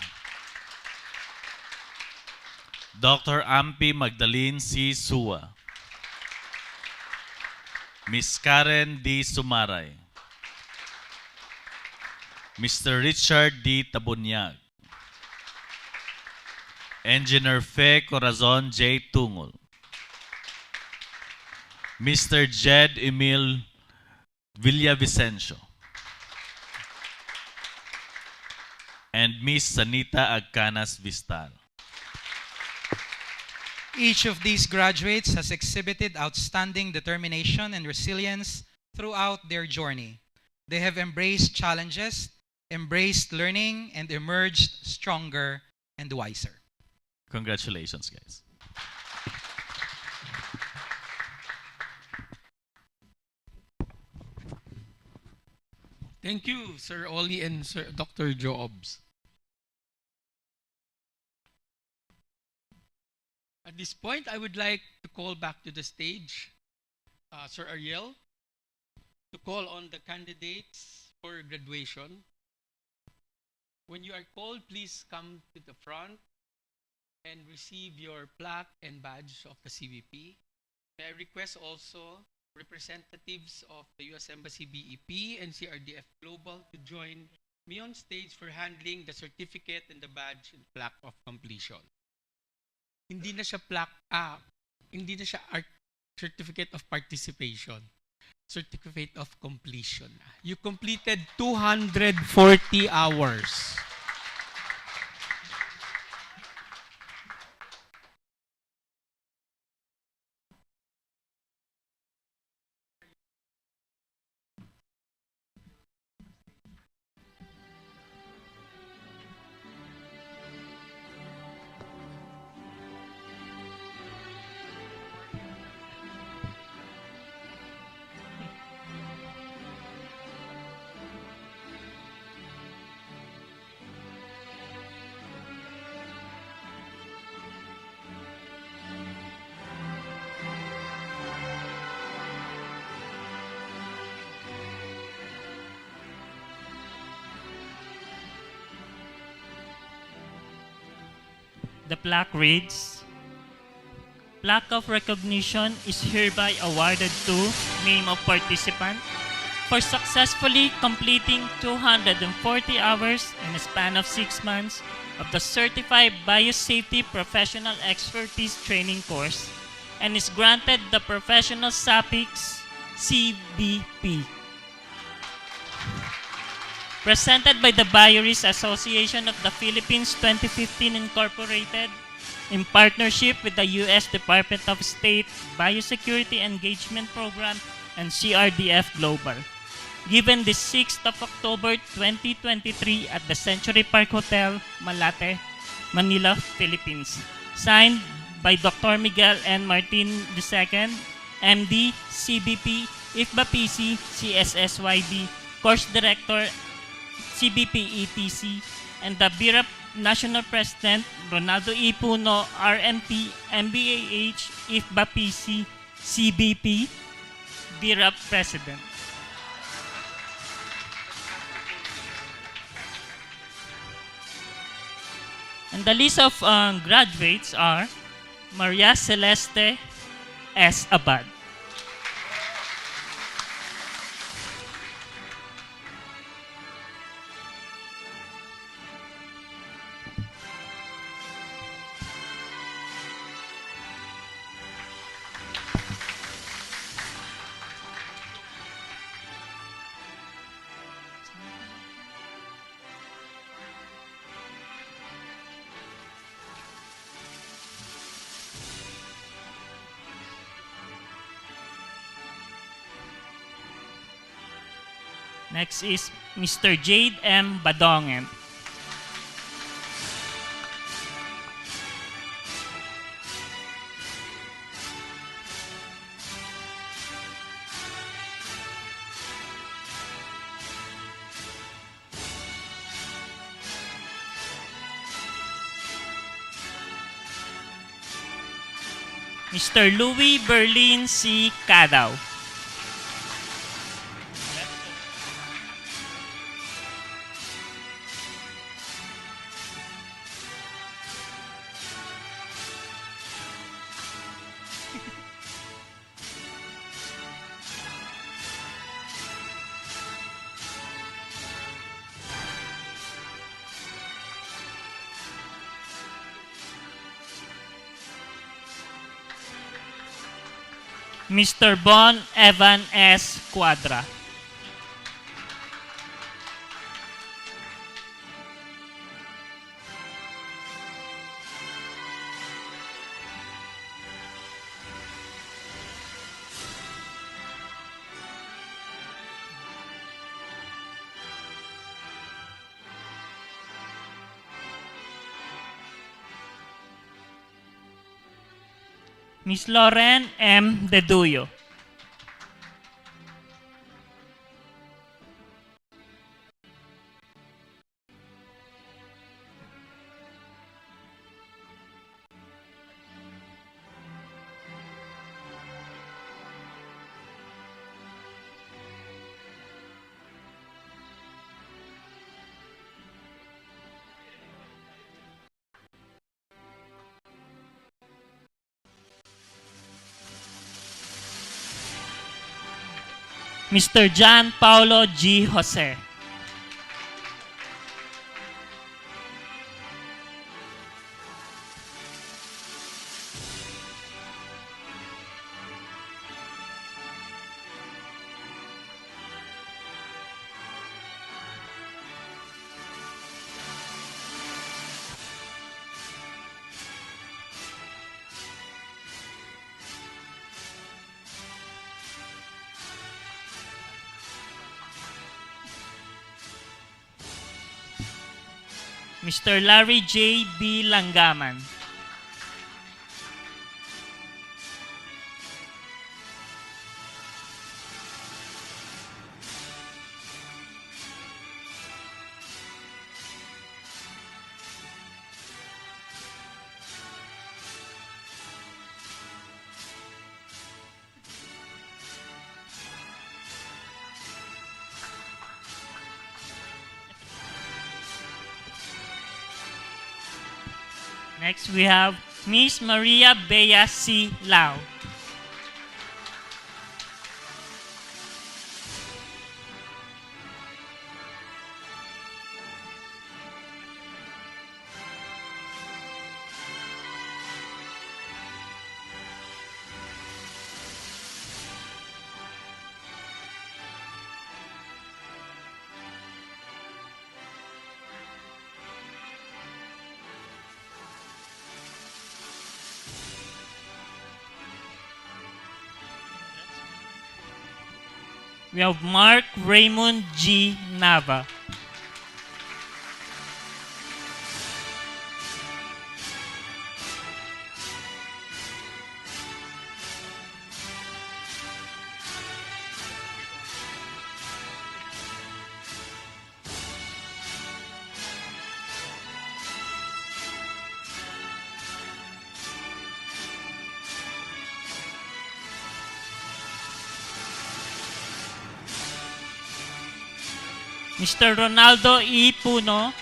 Dr. Ampi Magdalene C. Sua. Miss Karen D. Sumaray. Mr. Richard D. Tabunyag. Engineer Fe Corazon J. Tungol. Mr. Jed Emil Villavicencio. And Miss Sanita Agcanas Vistal. Each of these graduates has exhibited outstanding determination and resilience throughout their journey. They have embraced challenges, embraced learning, and emerged stronger and wiser. Congratulations, guys. Thank you, Sir Oli and Sir Dr. Jobs. At this point, I would like to call back to the stage Sir Ariel to call on the candidates for graduation. When you are called, please come to the front and receive your plaque and badge of the CBP. May I request also representatives of the U.S. Embassy BEP and CRDF Global to join me on stage for handling the certificate and the badge and plaque of completion. Hindi na siya certificate of participation. Certificate of completion. You completed 240 hours. The plaque reads, Plaque of recognition is hereby awarded to name of participant for successfully completing 240 hours in a span of 6 months of the Certified Biosafety Professional Expertise Training course and is granted the professional suffix CBP. Presented by the Biorist Association of the Philippines 2015 Incorporated in partnership with the U.S. Department of State Biosecurity Engagement Program and CRDF Global. Given the 6th of October 2023 at the Century Park Hotel, Malate, Manila, Philippines. Signed by Dr. Miguel N. Martin II, MD, CBP, IFBA PC, CSSYB, Course Director, CBP ETC, and the BIRAP National President, Ronaldo E. Puno, RMP, MBAH, IFBA PC, CBP, BIRAP President. And the list of graduates are Maria Celeste S. Abad, next is Mr. Jade M. Badongen, Mr. Louis Berlin C. Cadaw, Mr. Bon Evan S. Quadra, Miss Lauren M. Deduyo, Mr. John Paulo G. Jose, Mr. Larry J. B. Langaman, Next, we have Miss Maria Bea C. Lau. We have Mark Raymond G. Nava. Mr. Ronaldo E. Puno.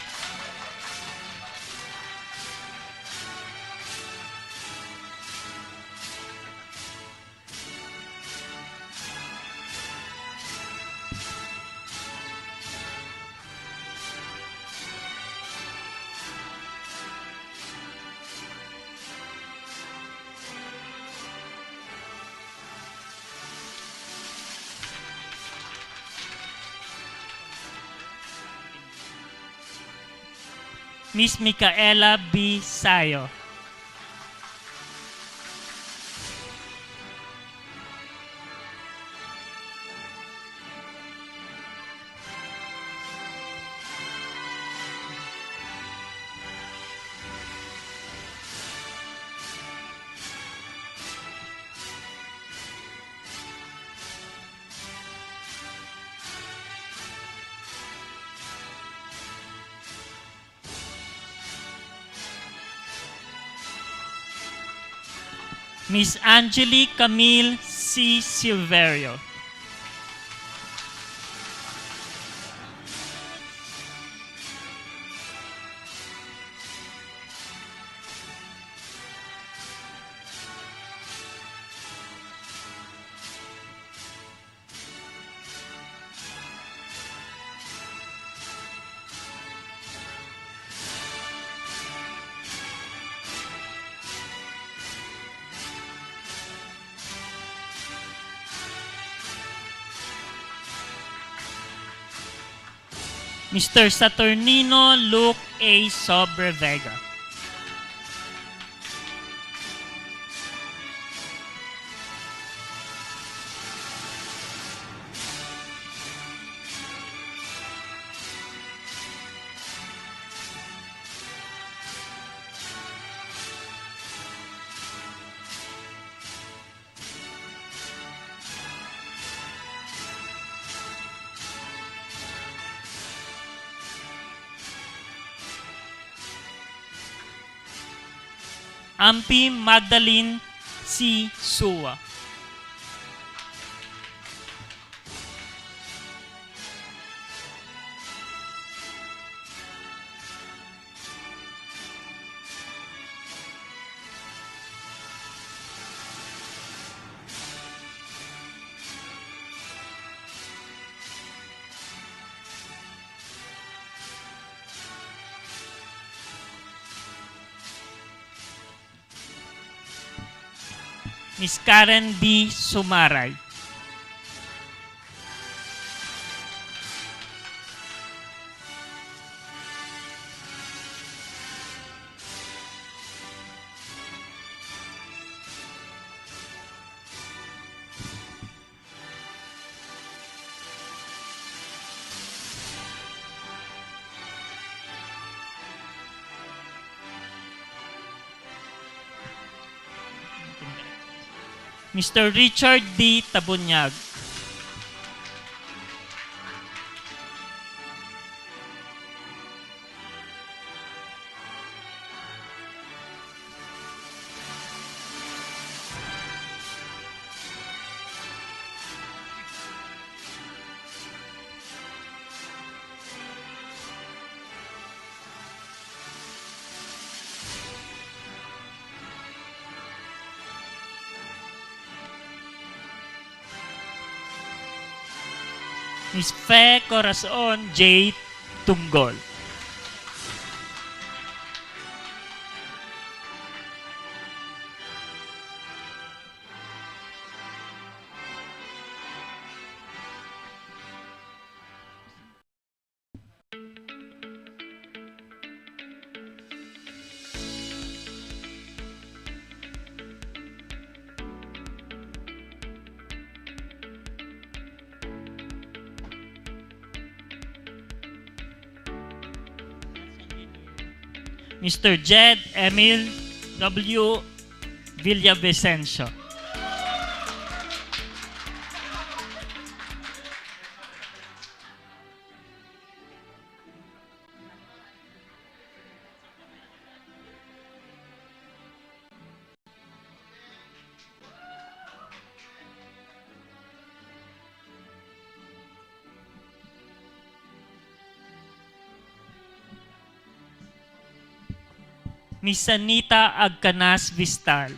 Miss Micaela B. Sayo. Miss Angeli Camille C. Silverio. Mr. Saturnino Luke A. Sobrevega. Ampi Magdalene C. Suwa. Miss Karen B. Sumaray. Mr. Richard D. Tabunyag. Ms. Fe Corazon J. Tunggol. Mr. Jed Emil W. Villavicencio. Miss Anita Agcanas Vistal.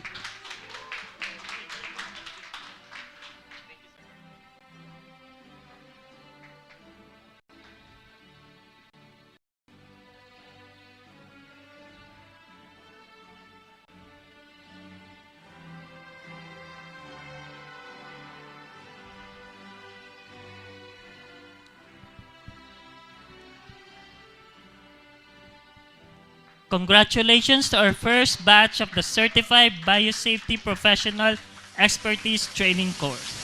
Congratulations to our first batch of the Certified Biosafety Professional Expertise Training course.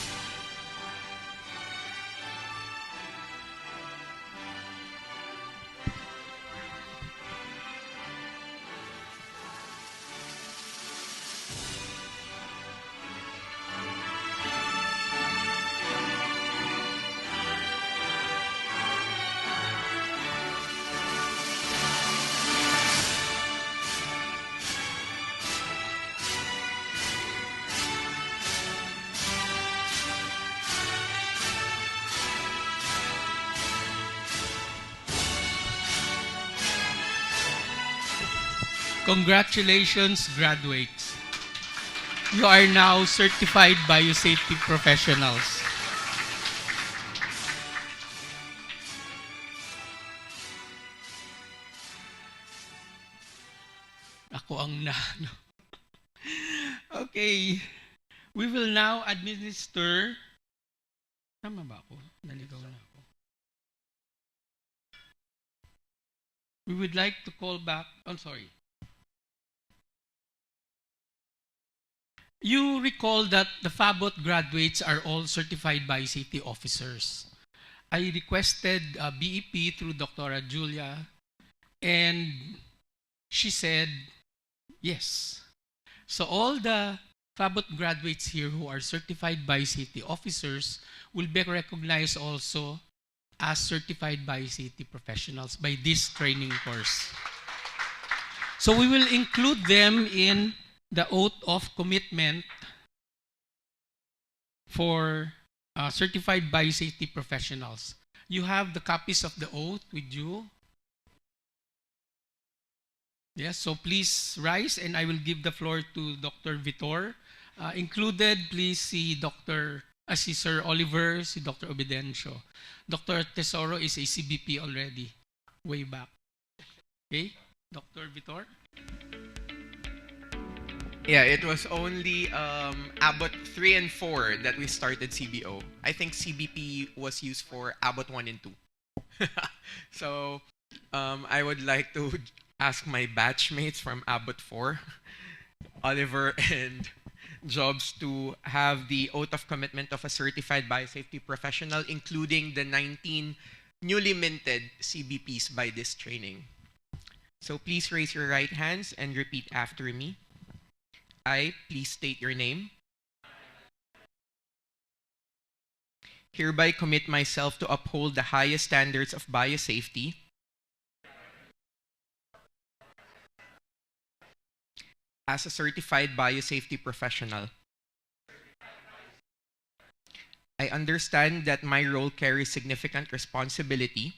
Congratulations, graduates. You are now certified biosafety professionals. Ako ang nano. Okay. We will now administer. Tama ba ako? Naligaw na ako. We would like to call back. I'm sorry. You recall that the FABOT graduates are all certified biosafety officers. I requested BEP through Dr. Julia, and she said yes. So all the FABOT graduates here who are certified biosafety officers will be recognized also as certified biosafety professionals by this training course. So we will include them in the oath of commitment for certified biosafety professionals. You have the copies of the oath with you. Yes, so please rise and I will give the floor to Dr. Vitor. Included, please see si Sir Oliver, si Dr. Obidencio. Dr. Tesoro is a CBP already, way back. Okay, Dr. Vitor? Yeah, it was only Abbott 3 and 4 that we started CBO. I think CBP was used for Abbott 1 and 2. So I would like to ask my batchmates from Abbott 4, Oliver and Jobs, to have the oath of commitment of a certified biosafety professional, including the 19 newly minted CBPs by this training. So please raise your right hands and repeat after me. I, please state your name. Hereby commit myself to uphold the highest standards of biosafety as a certified biosafety professional. I understand that my role carries significant responsibility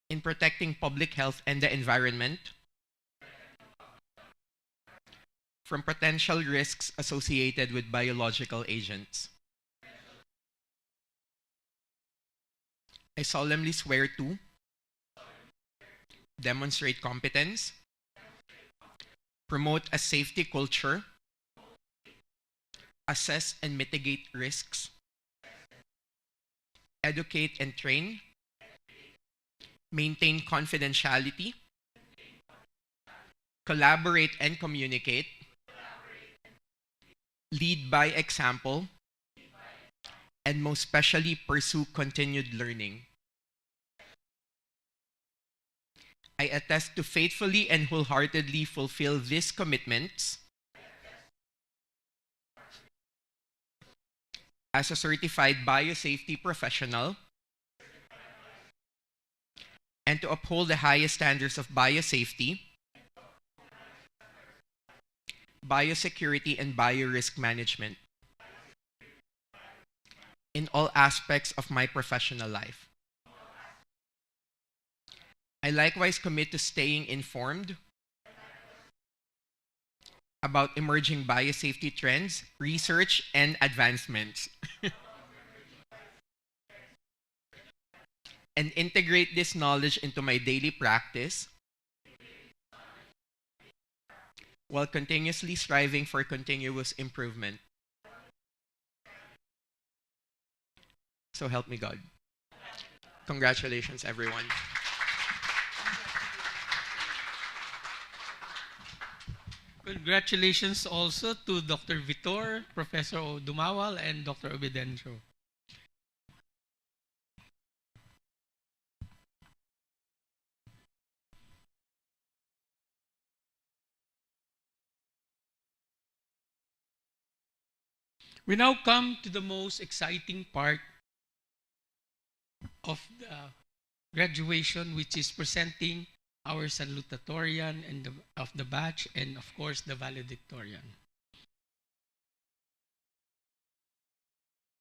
in protecting public health and the environment from potential risks associated with biological agents. I solemnly swear to demonstrate competence, promote a safety culture, assess and mitigate risks, educate and train, maintain confidentiality, collaborate and communicate, lead by example, and most especially pursue continued learning. I attest to faithfully and wholeheartedly fulfill these commitments as a certified biosafety professional and to uphold the highest standards of biosafety, biosecurity, and biorisk management in all aspects of my professional life. I likewise commit to staying informed about emerging biosafety trends, research, and advancements, and integrate this knowledge into my daily practice while continuously striving for continuous improvement. So help me God. Congratulations, everyone. Congratulations also to Dr. Vitor, Professor Dumawal, and Dr. Obedencio. We now come to the most exciting part of the graduation, which is presenting our salutatorian and of the batch, and of course the valedictorian.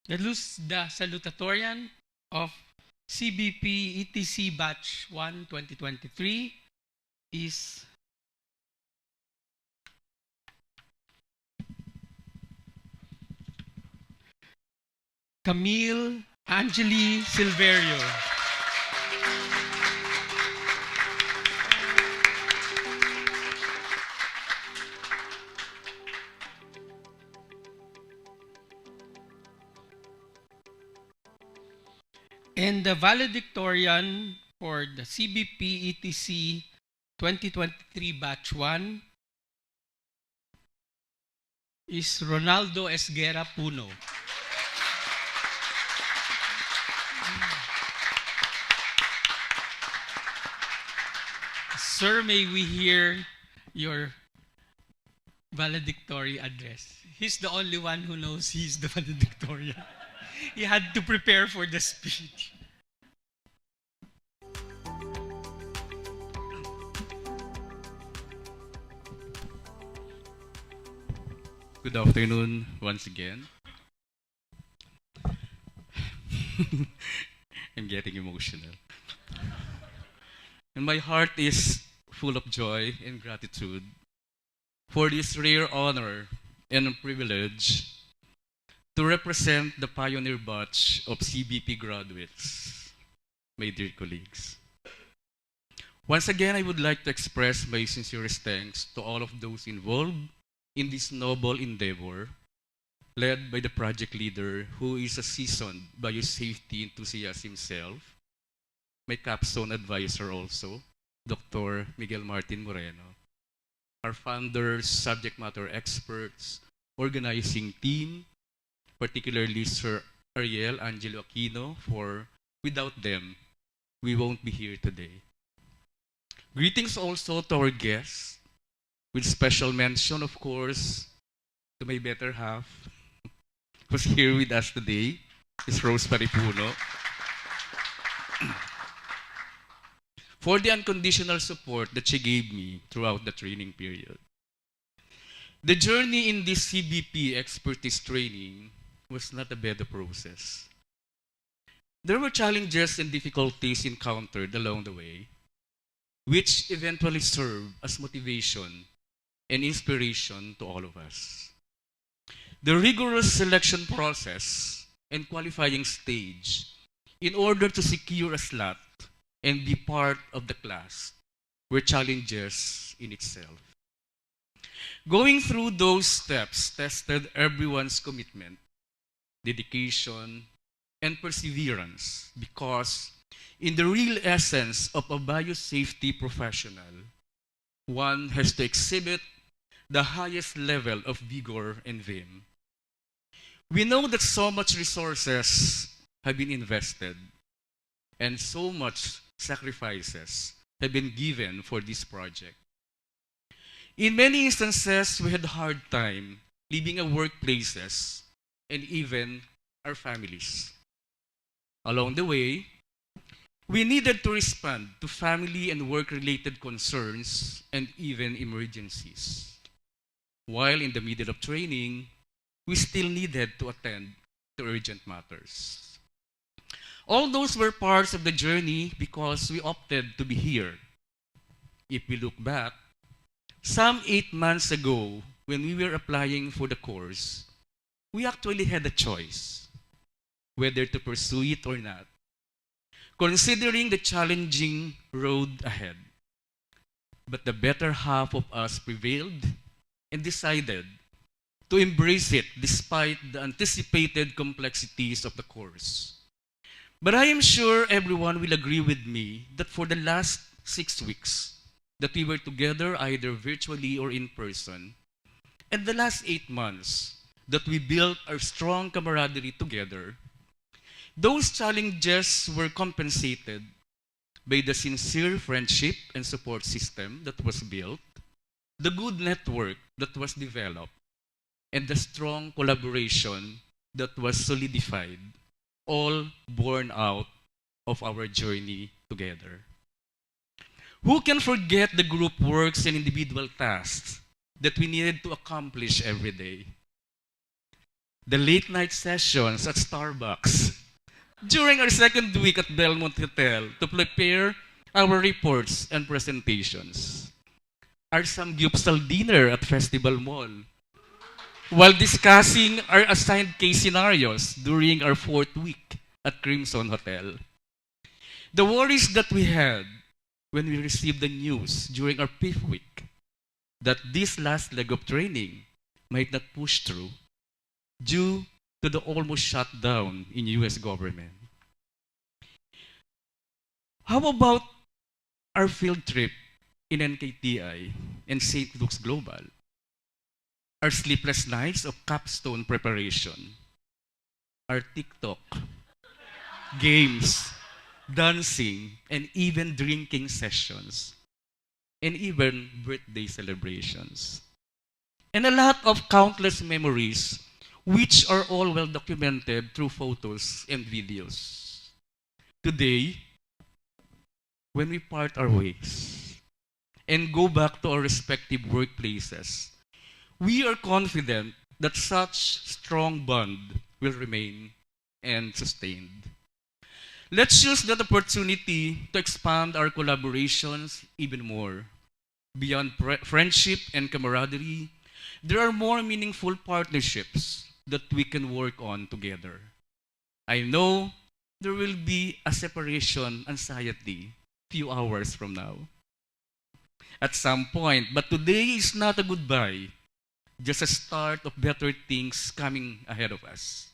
The salutatorian of CBP ETC Batch 1 2023 is Camille Angeli Silverio. And the valedictorian for the CBP ETC 2023 Batch 1 is Ronaldo Esguera Puno. Sir, may we hear your valedictory address? He's the only one who knows he's the valedictorian. He had to prepare for the speech. Good afternoon once again. I'm getting emotional. And my heart is full of joy and gratitude for this rare honor and privilege to represent the pioneer batch of CBP graduates, my dear colleagues. Once again, I would like to express my sincerest thanks to all of those involved in this noble endeavor, led by the project leader who is a seasoned biosafety enthusiast himself, my capstone advisor also, Dr. Miguel Martin Moreno, our founders, subject matter experts, organizing team, particularly Sir Ariel Angelo Aquino, for without them, we won't be here today. Greetings also to our guests, with special mention, of course, to my better half, who's here with us today, is Rose Paripuno, for the unconditional support that she gave me throughout the training period. The journey in this CBP expertise training was not a bad process. There were challenges and difficulties encountered along the way, which eventually served as motivation and inspiration to all of us. The rigorous selection process and qualifying stage in order to secure a slot and be part of the class were challenges in itself. Going through those steps tested everyone's commitment, dedication, and perseverance because in the real essence of a biosafety professional, one has to exhibit the highest level of vigor and vim. We know that so much resources have been invested and so much sacrifices have been given for this project. In many instances, we had a hard time leaving our workplaces and even our families. Along the way, we needed to respond to family and work-related concerns and even emergencies. While in the middle of training, we still needed to attend to urgent matters. All those were parts of the journey because we opted to be here. If we look back, some 8 months ago, when we were applying for the course, we actually had a choice whether to pursue it or not, considering the challenging road ahead. But the better half of us prevailed and decided to embrace it despite the anticipated complexities of the course. But I am sure everyone will agree with me that for the last 6 weeks that we were together either virtually or in person, and the last 8 months that we built our strong camaraderie together, those challenges were compensated by the sincere friendship and support system that was built, the good network that was developed, and the strong collaboration that was solidified, all born out of our journey together. Who can forget the group works and individual tasks that we needed to accomplish every day? The late night sessions at Starbucks during our second week at Belmont Hotel to prepare our reports and presentations. Our samgyupsal dinner at Festival Mall while discussing our assigned case scenarios during our 4th week at Crimson Hotel. The worries that we had when we received the news during our 5th week that this last leg of training might not push through due to the almost shutdown in US government. How about our field trip in NKTI and St. Luke's Global? Our sleepless nights of capstone preparation, our TikTok, games, dancing, and even drinking sessions, and even birthday celebrations. And a lot of countless memories which are all well documented through photos and videos. Today, when we part our ways and go back to our respective workplaces, we are confident that such strong bond will remain and sustained. Let's use that opportunity to expand our collaborations even more. Beyond friendship and camaraderie, there are more meaningful partnerships that we can work on together. I know there will be a separation anxiety few hours from now. At some point, but today is not a goodbye, just a start of better things coming ahead of us.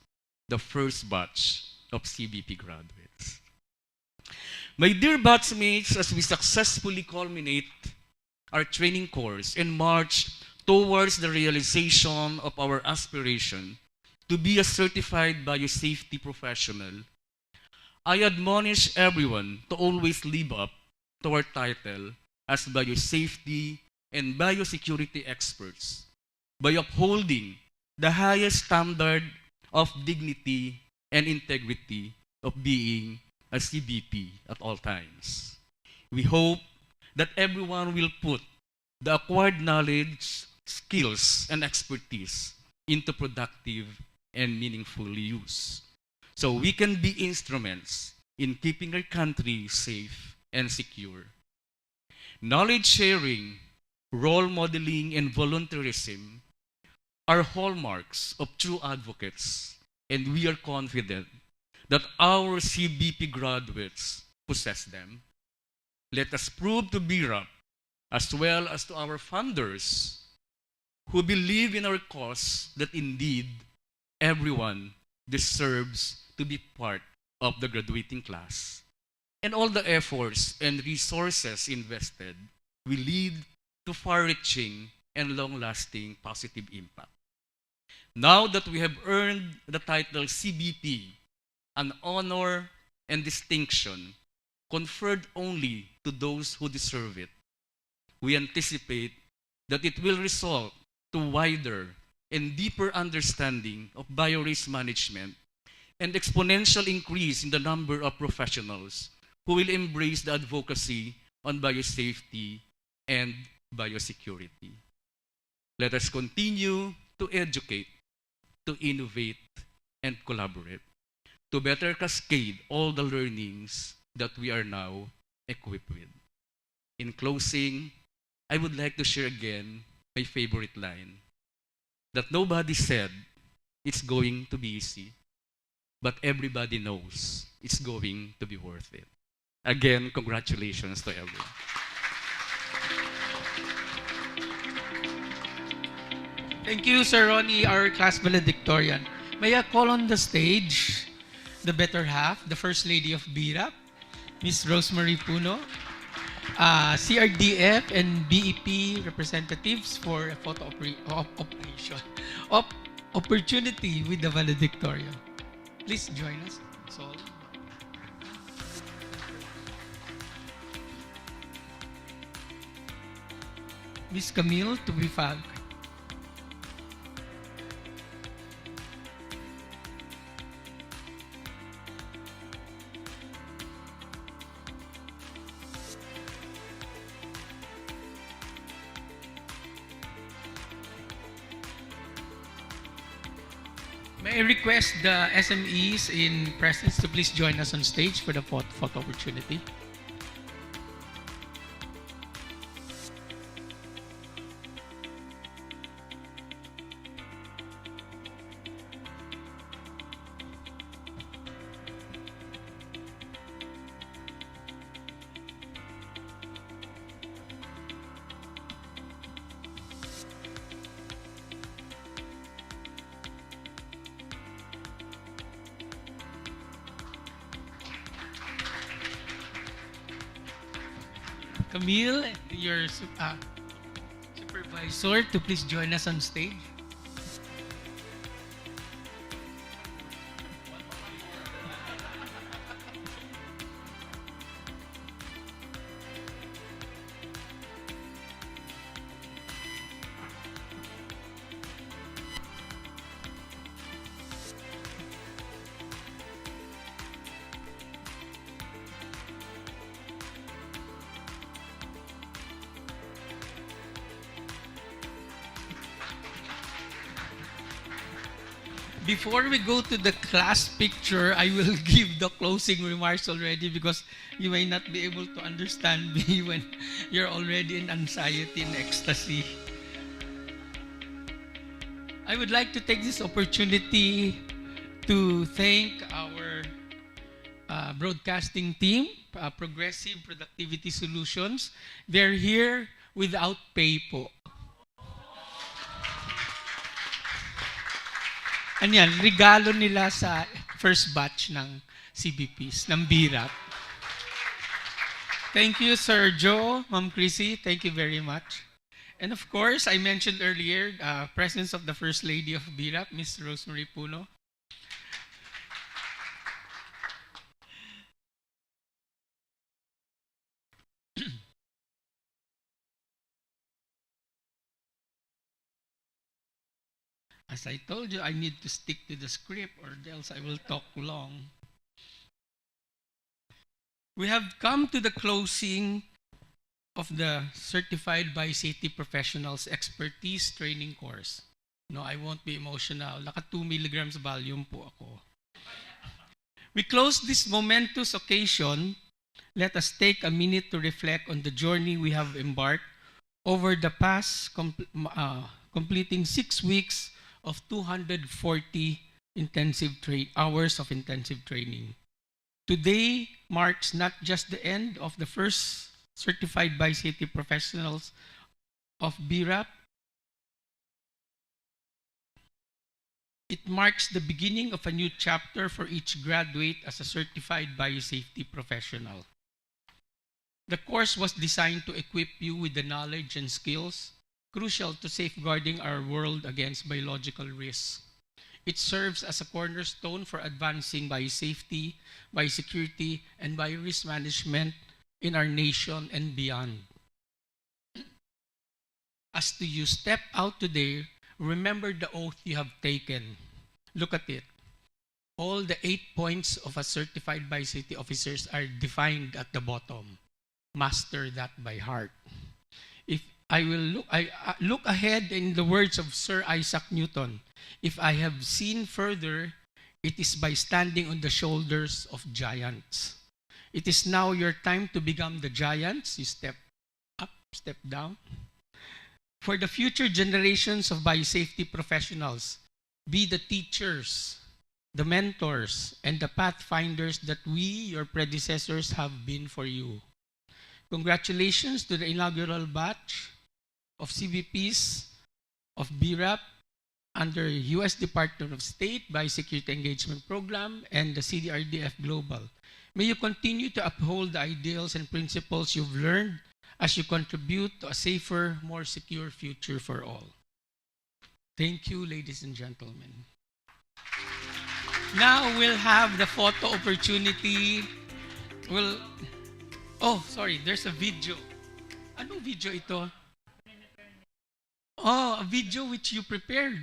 The first batch of CBP graduates. My dear batchmates, as we successfully culminate our training course and march towards the realization of our aspiration to be a certified biosafety professional, I admonish everyone to always live up to our title as biosafety and biosecurity experts by upholding the highest standard of dignity and integrity of being a CBP at all times. We hope that everyone will put the acquired knowledge, skills, and expertise into productive and meaningful use so we can be instruments in keeping our country safe and secure. Knowledge sharing, role modeling, and volunteerism are hallmarks of true advocates, and we are confident that our CBP graduates possess them. Let us prove to BIRAP, as well as to our funders, who believe in our cause, that indeed everyone deserves to be part of the graduating class. And all the efforts and resources invested will lead to far-reaching and long-lasting positive impact. Now that we have earned the title CBP, an honor and distinction conferred only to those who deserve it, we anticipate that it will result to wider and deeper understanding of biorisk management and exponential increase in the number of professionals who will embrace the advocacy on biosafety and biosecurity. Let us continue to educate, to innovate, and collaborate to better cascade all the learnings that we are now equipped with. In closing, I would like to share again my favorite line, that nobody said it's going to be easy, but everybody knows it's going to be worth it. Again, congratulations to everyone. Thank you, Sir Ronnie, our class valedictorian. May I call on the stage the better half, the First Lady of BIRAP, Ms. Rosemary Puno, CRDF and BEP representatives for a photo opportunity with the valedictorian. Please join us. That's all. Ms. Camille to be filed. May I request the SMEs in presence to please join us on stage for the photo opportunity. Camille, your supervisor, to please join us on stage. Before we go to the class picture, I will give the closing remarks already because you may not be able to understand me when you're already in anxiety and ecstasy. I would like to take this opportunity to thank our broadcasting team, Progressive Productivity Solutions. They're here without pay po. Ano yan, regalo nila sa first batch ng CBPs, ng BIRAP. Thank you, Sir Joe, Ma'am Chrissy. Thank you very much. And of course, I mentioned earlier, presence of the First Lady of BIRAP, Ms. Rosemary Puno. As I told you, I need to stick to the script or else I will talk long. We have come to the closing of the Certified Biosafety Professionals Expertise Training Course. No, I won't be emotional. Naka 2 milligrams volume po ako. We close this momentous occasion. Let us take a minute to reflect on the journey we have embarked over the past completing 6 weeks of 240 hours of intensive training. Today marks not just the end of the first certified biosafety professionals of BRAP, it marks the beginning of a new chapter for each graduate as a certified biosafety professional. The course was designed to equip you with the knowledge and skills crucial to safeguarding our world against biological risks. It serves as a cornerstone for advancing biosafety, biosecurity, and biorisk management in our nation and beyond. As you step out today, remember the oath you have taken. Look at it. All the 8 points of a certified biosafety officers are defined at the bottom. Master that by heart. If I will look ahead in the words of Sir Isaac Newton, if I have seen further, it is by standing on the shoulders of giants. It is now your time to become the giants. You step up, step down. For the future generations of biosafety professionals, be the teachers, the mentors, and the pathfinders that we, your predecessors, have been for you. Congratulations to the inaugural batch of CBPs of BRAP under U.S. Department of State Biosecurity Engagement Program and the CDRDF Global. May you continue to uphold the ideals and principles you've learned as you contribute to a safer, more secure future for all. Thank you, ladies and gentlemen. Now we'll have the photo opportunity. Oh, sorry, there's a video. Anong video ito? Oh, a video which you prepared.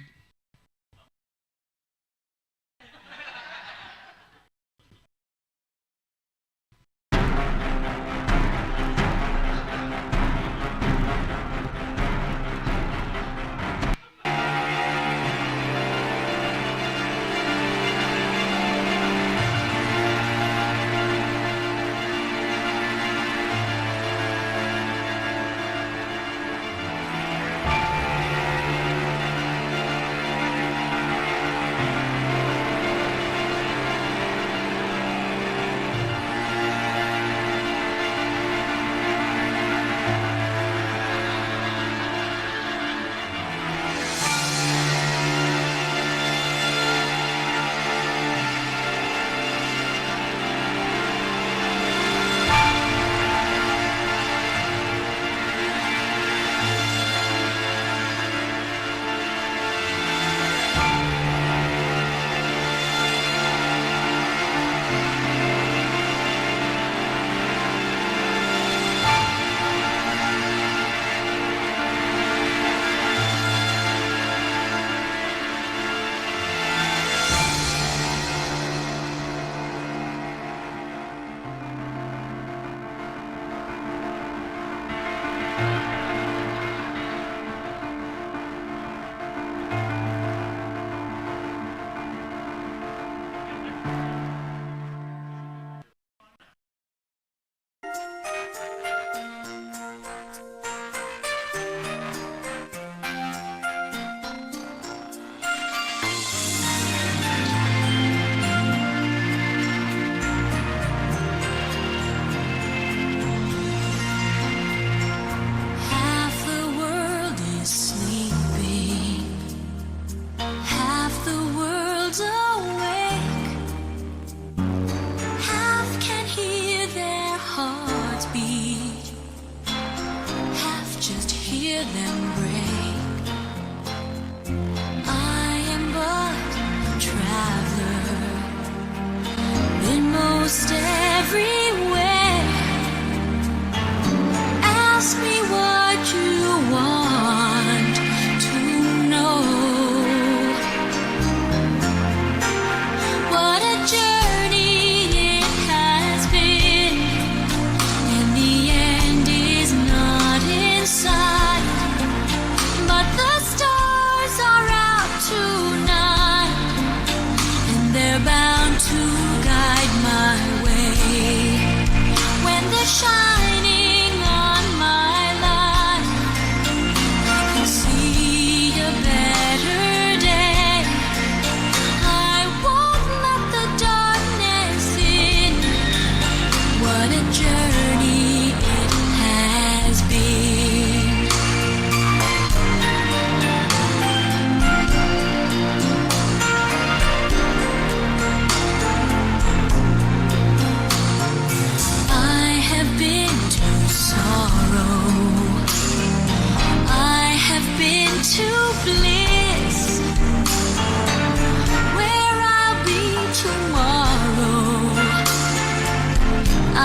They're bound to guide my way.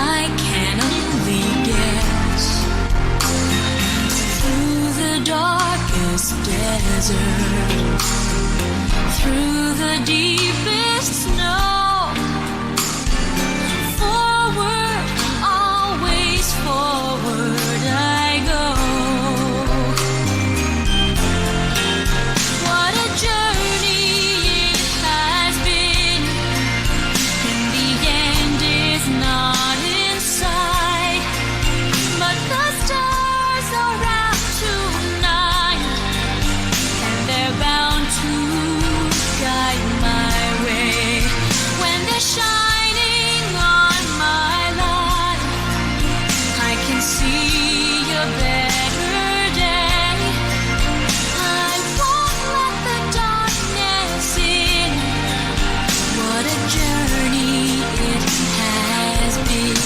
I can only guess. Through the darkest desert, through the deepest snow, forward, always forward I go. What a journey it has been. In the end is not in sight, but the stars are out tonight, and they're bound to guide my way. When they're shining on my life, I can see a better day. I won't let the darkness in. What a journey it has been.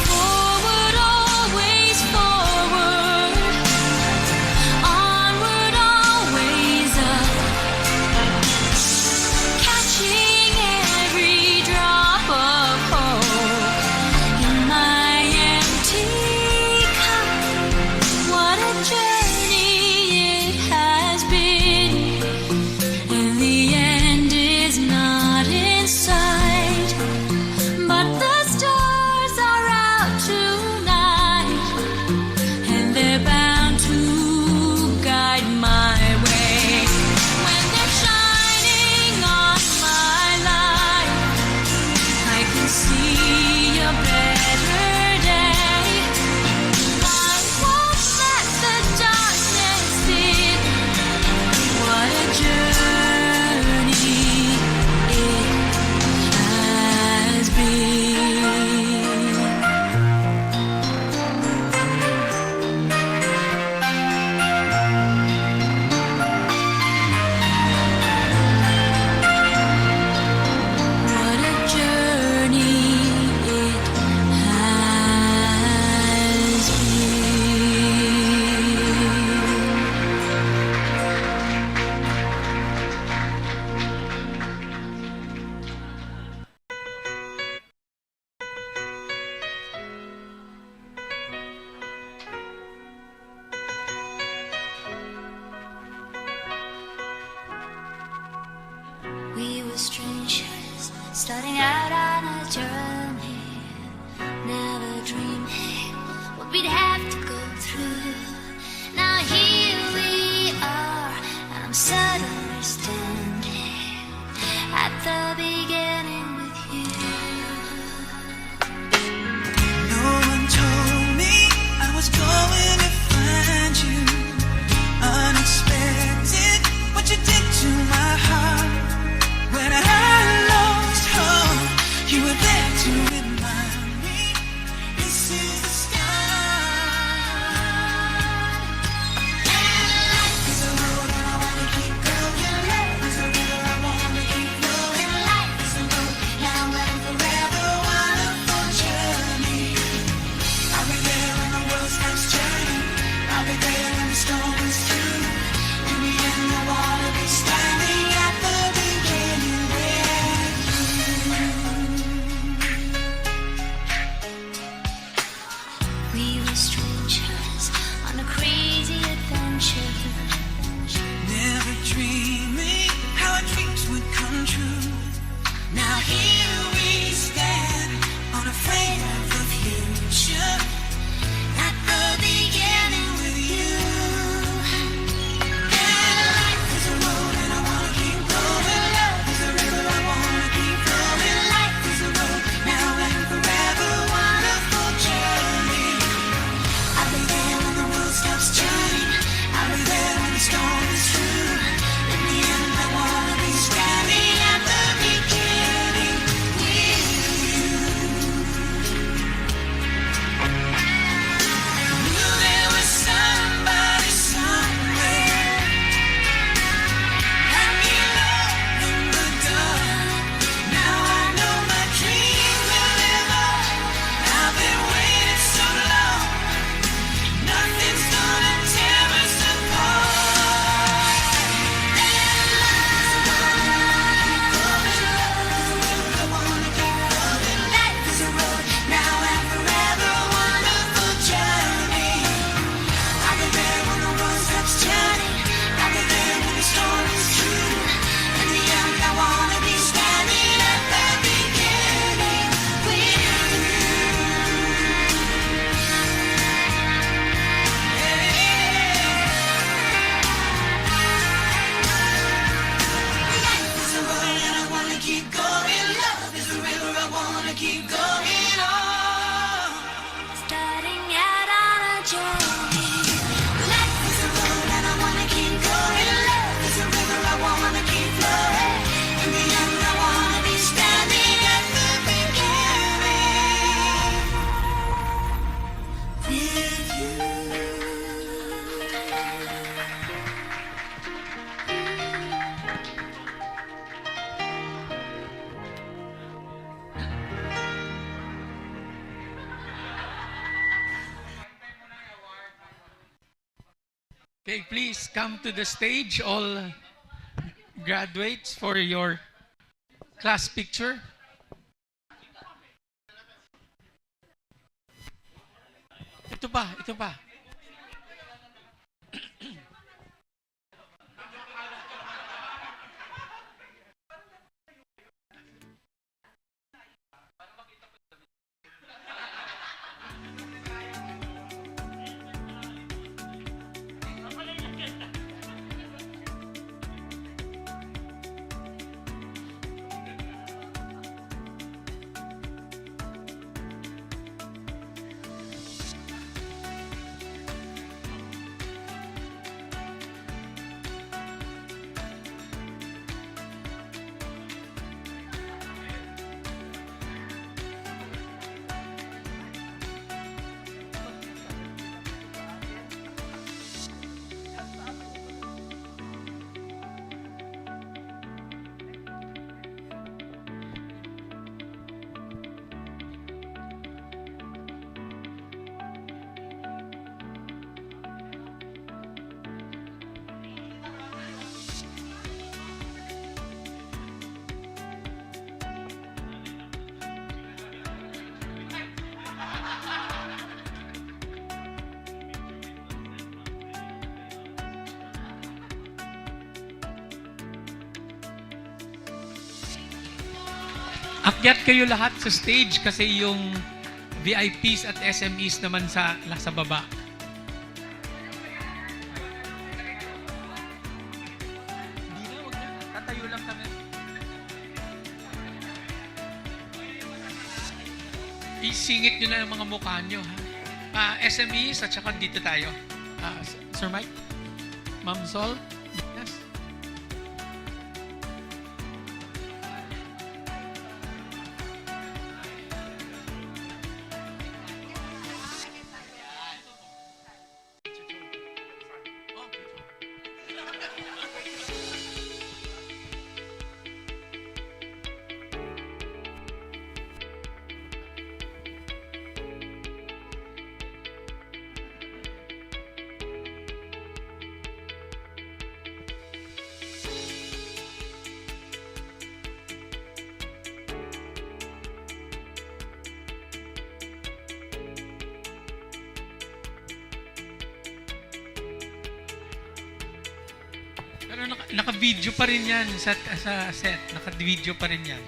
Forward, always forward. Onward, always up. Catching every drop of hope in my empty cup. What a journey it has been. And the end is not in sight, but the stars are out tonight, and they're bound to guide my way. When they're shining on my life, I can see a better day. I won't let the darkness in. What a journey it has been. What a journey it has been. We were strangers, starting out on a journey, never dreaming what we'd have to go through. Now here we are, and I'm suddenly standing at the beginning with you. No one told me I was going to find you. Unexpected, what you did to my heart. When I lost hope, you were there to remind me this is the start. And life is a road and I wanna keep going. Life is a river I wanna keep flowing. Life Okay, please come to the stage, all graduates, for your class picture. Ito pa, ito pa. Akyat kayo lahat sa stage kasi yung VIPs at SMEs naman nasa baba. Hindi na, wag na. Tatayo lang kami. Isingit nyo na ang mga mukha nyo. SMEs at saka dito tayo. Sir Mike? Ma'am Sol? Yes. Pero naka-video pa rin yan sa set. Naka-video pa rin yan.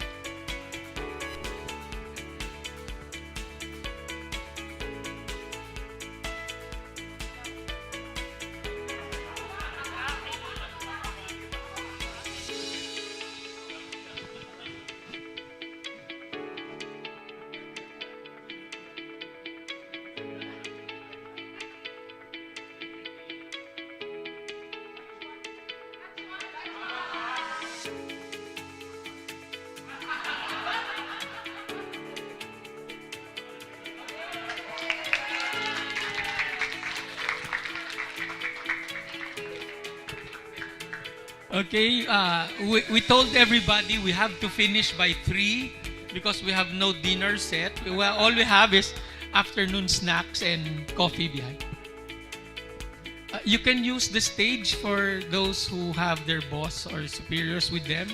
Okay, we told everybody we have to finish by 3 because we have no dinner set. All we have is afternoon snacks and coffee behind. You can use the stage for those who have their boss or superiors with them.